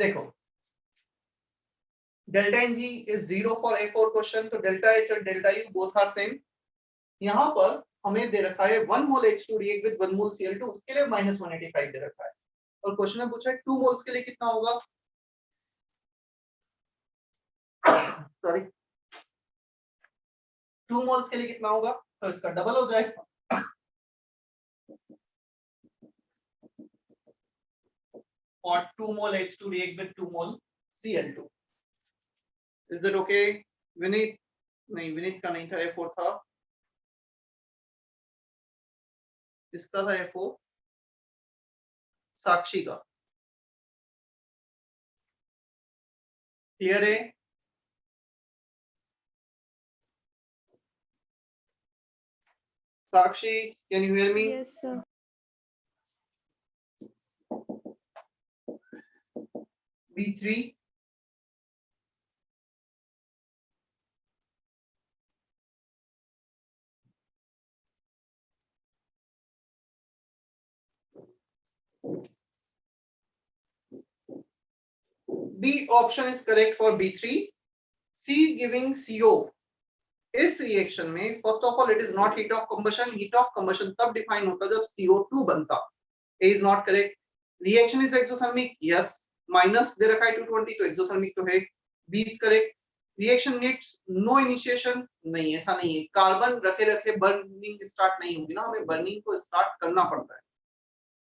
देखो, delta ng is 0 for A4 question, तो delta H और delta U both are same। यहाँ पर हमें दे रखा है 1 मोल H2 react with 1 mole Cl2, उसके लिए -185 दे रखा है, और क्वेश्चन में पूछा है 2 मोल्स के लिए कितना होगा, सॉरी 2 मोल्स के लिए कितना होगा, तो इसका डबल हो जाएगा, और 2 मोल H2 react with 2 mole Cl2। Is that okay? Vineet, नहीं विनीत का नहीं था, A4 था, इसका था F4, साक्षी का। क्लियर है? साक्षी, can you hear me? Yes, sir. B3, B option is correct for B3. C giving CO। इस रिएक्शन में first of all it is not heat of combustion, heat of combustion तब define होता जब CO2 बनता। A is not correct. Reaction is exothermic, yes, minus दे रखा है 220, तो एक्सोथर्मिक तो है। B is correct. Reaction needs no initiation, नहीं ऐसा नहीं है, कार्बन रखे रखे बर्निंग स्टार्ट नहीं होगी ना, हमें बर्निंग को स्टार्ट करना पड़ता है,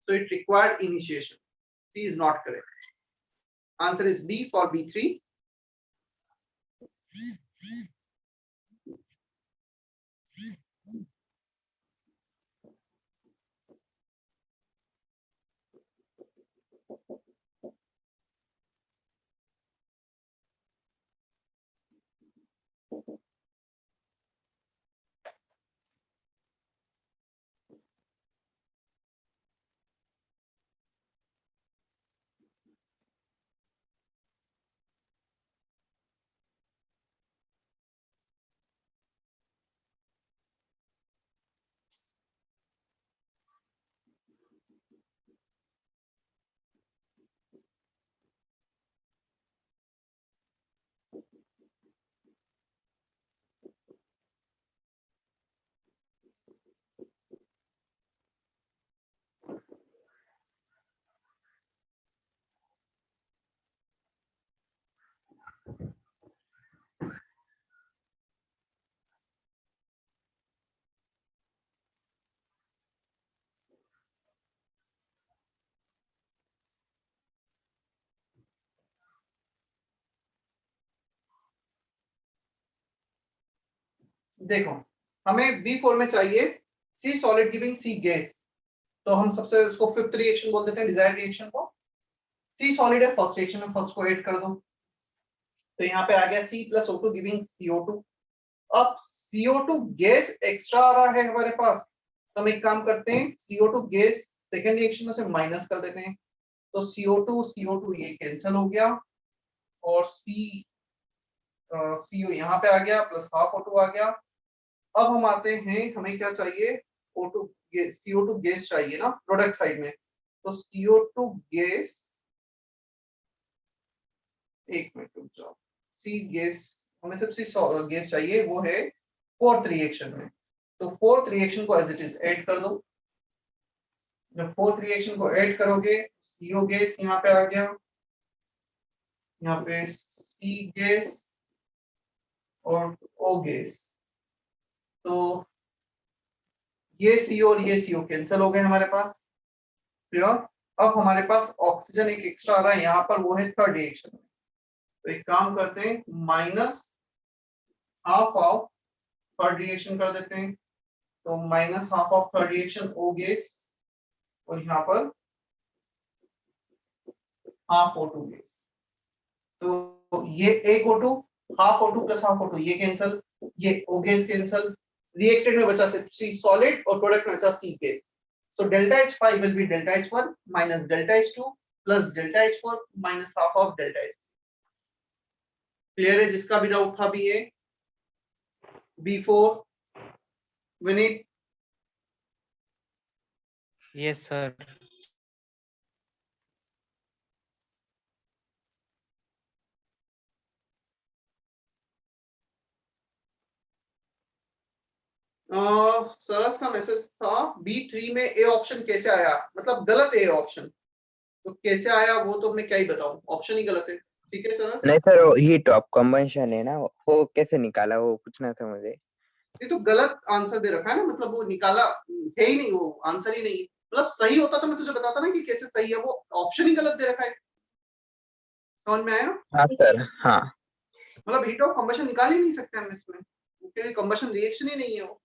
so it required initiation। C is not correct। Answer is B for B3। देखो हमें B4 में चाहिए C solid giving C gas, तो हम सबसे उसको फिफ्थ रिएक्शन बोल देते हैं, डिजायर्ड रिएक्शन को। C सॉलिड है, फर्स्ट रिएक्शन में फर्स्ट को ऐड कर दो, तो यहाँ पे आ गया C plus O2 giving CO2। अब CO2 गैस एक्स्ट्रा आ रहा है हमारे पास, तो हम एक काम करते हैं, CO2 गैस सेकेंड रिएक्शन में से माइनस कर देते हैं, तो CO2 ये कैंसिल हो गया, और CO यहाँ पे आ गया, प्लस हाफ O2 आ गया। अब हम आते हैं, हमें क्या चाहिए, O2 CO2 गैस चाहिए ना प्रोडक्ट साइड में, तो CO2 गैस, एक मिनट रुक जाओ, सी गैस, हमें सिर्फ सी गैस चाहिए, वो है फोर्थ रिएक्शन में, तो फोर्थ रिएक्शन को एज इट इज ऐड कर दो। जब फोर्थ रिएक्शन को ऐड करोगे, CO गैस यहाँ पे आ गया, यहाँ पे C गैस और O गैस, तो ये CO और ये CO कैंसिल हो गए हमारे पास, क्लियर। अब हमारे पास ऑक्सीजन एक एक्स्ट्रा आ रहा है यहाँ पर, वो है थर्ड रिएक्शन में, तो एक काम करते हैं, minus half of third reaction कर देते हैं, तो minus half of third reaction O gas, और यहाँ पर हाफ O2 गैस, तो ये एक O2, half O2 plus half O2 ये कैंसिल, ये O गैस कैंसिल, रिएक्टेड में बचा सिर्फ C सॉलिड और प्रोडक्ट में बचा C gas, so delta H5 will be delta H1 minus delta H2 plus delta H4 minus half of delta H2। Clear है? जिसका भी डाउट था भी ये B4, विनीत। Yes, sir. सरस का मैसेज था B3 में ए ऑप्शन कैसे आया, मतलब गलत है ए ऑप्शन, तो कैसे आया वो तो मैं क्या ही बताऊं, ऑप्शन ही गलत है। ठीक है सरस, नहीं सर, वो हीट ऑफ कंबंशन है ना, वो कैसे निकाला वो पूछना था मुझे। ये तो गलत आंसर दे रखा है ना, मतलब वो निकाला है ही नहीं, वो आंसर ही नहीं है। मतलब सही होता तो मैं तुझे बताता ना कि कैसे सही है, वो ऑप्शन ही गलत दे रखा है। समझ में आया? हाँ सर, हाँ। मतलब हीट ऑफ कंबशन निकाल ही नहीं सकते हम इसमें, क्योंकि कंबशन रिएक्शन ही नहीं है वो।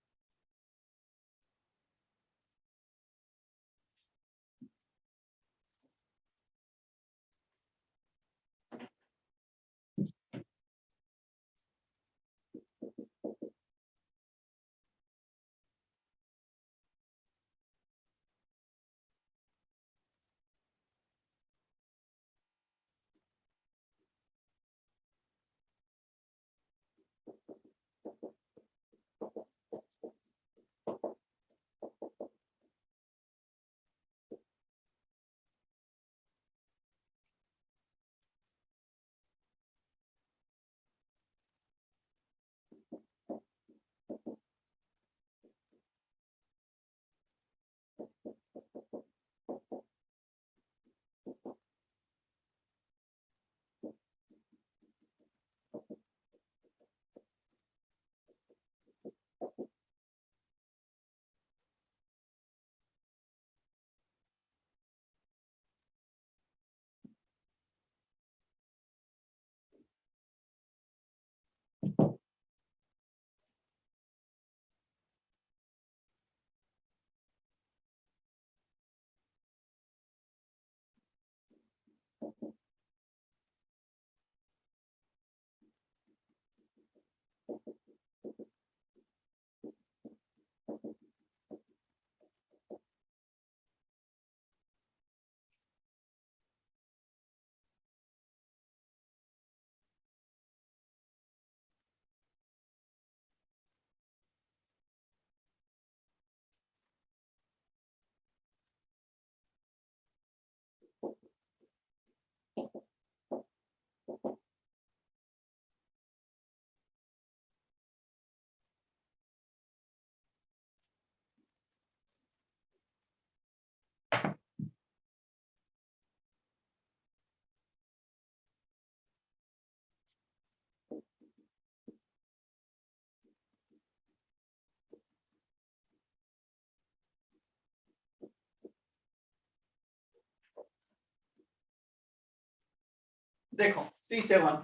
देखो C7,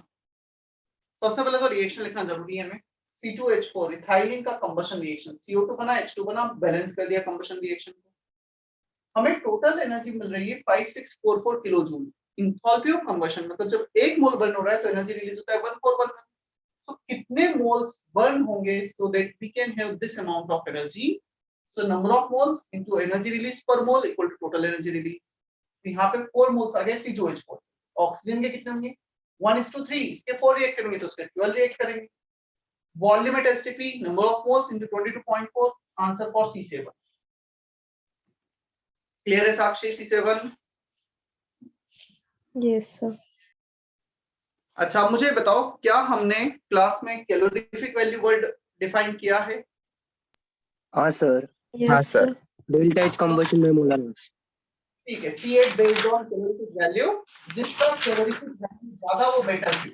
सबसे पहले तो रिएक्शन लिखना जरूरी है हमें। C2H4 इथाइलिन का कंबशन रिएक्शन, CO2 बना, H2 बना, बैलेंस कर दिया कंबशन रिएक्शन को। हमें टोटल एनर्जी मिल रही है 5644 kilo joule. Enthalpy of combustion मतलब जब एक मोल बर्न हो रहा है तो एनर्जी रिलीज होता है 1411। तो कितने मोल्स बर्न होंगे so that we can have this amount of energy. So number of moles into energy release per mole equal to total energy release. तो यहाँ पे 4 मोल्स आ गए C2H4। ऑक्सीजन के कितने होंगे 1:3, इसके 4 रिएक्ट करेंगे तो उसके 12 रिएक्ट करेंगे। Volume at STP number of moles into 22.4, answer for C7। Clear है साक्षी C7? Yes, sir. अच्छा अब मुझे बताओ, क्या हमने क्लास में कैलोरीफिक वैल्यू वर्ड डिफाइन किया है? हाँ सर, हाँ Yes, sir. sir. Delta H combustion में मोलर मास। ठीक है, C8 based on calorific value, जिसका कैलोरीफिक वैल्यू ज्यादा वो बेटर है।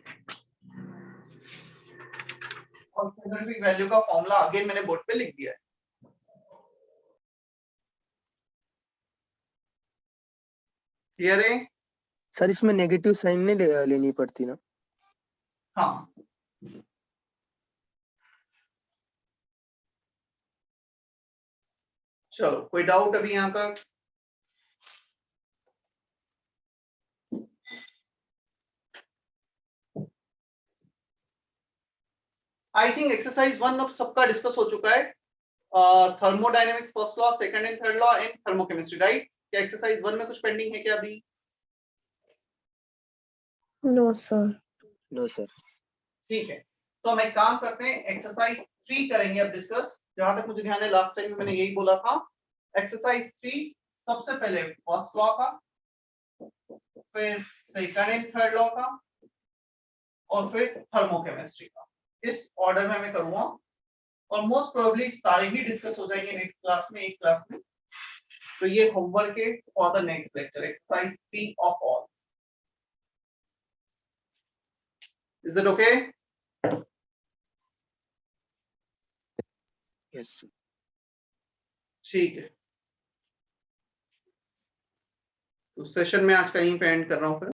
और कैलोरीफिक वैल्यू का फॉर्मूला अगेन मैंने बोर्ड पे लिख दिया है। क्लियर है? सर इसमें नेगेटिव साइन नहीं लेनी पड़ती ना? हाँ, चलो कोई डाउट अभी यहां तक? आई थिंक एक्सरसाइज 1 अब सबका डिस्कस हो चुका है। Thermodynamics first law, second and third law and thermochemistry, right? क्या एक्सरसाइज 1 में कुछ पेंडिंग है क्या अभी? No, sir. No sir. ठीक है, तो हम एक काम करते हैं, एक्सरसाइज 3 करेंगे अब डिस्कस। जहां तक मुझे ध्यान है लास्ट टाइम मैंने यही बोला था। एक्सरसाइज 3 सबसे पहले फर्स्ट लॉ का, फिर सेकंड एंड थर्ड लॉ का, और फिर थर्मोकेमिस्ट्री का। इस ऑर्डर में मैं करूंगा और मोस्ट प्रोबेबली सारे ही डिस्कस हो जाएंगे नेक्स्ट क्लास में, एक क्लास में। तो ये होमवर्क है for the next lecture, exercise 3 of all. Is it okay? Yes ठीक है, तो सेशन में आज का यहीं पे एंड कर रहा हूँ फिर।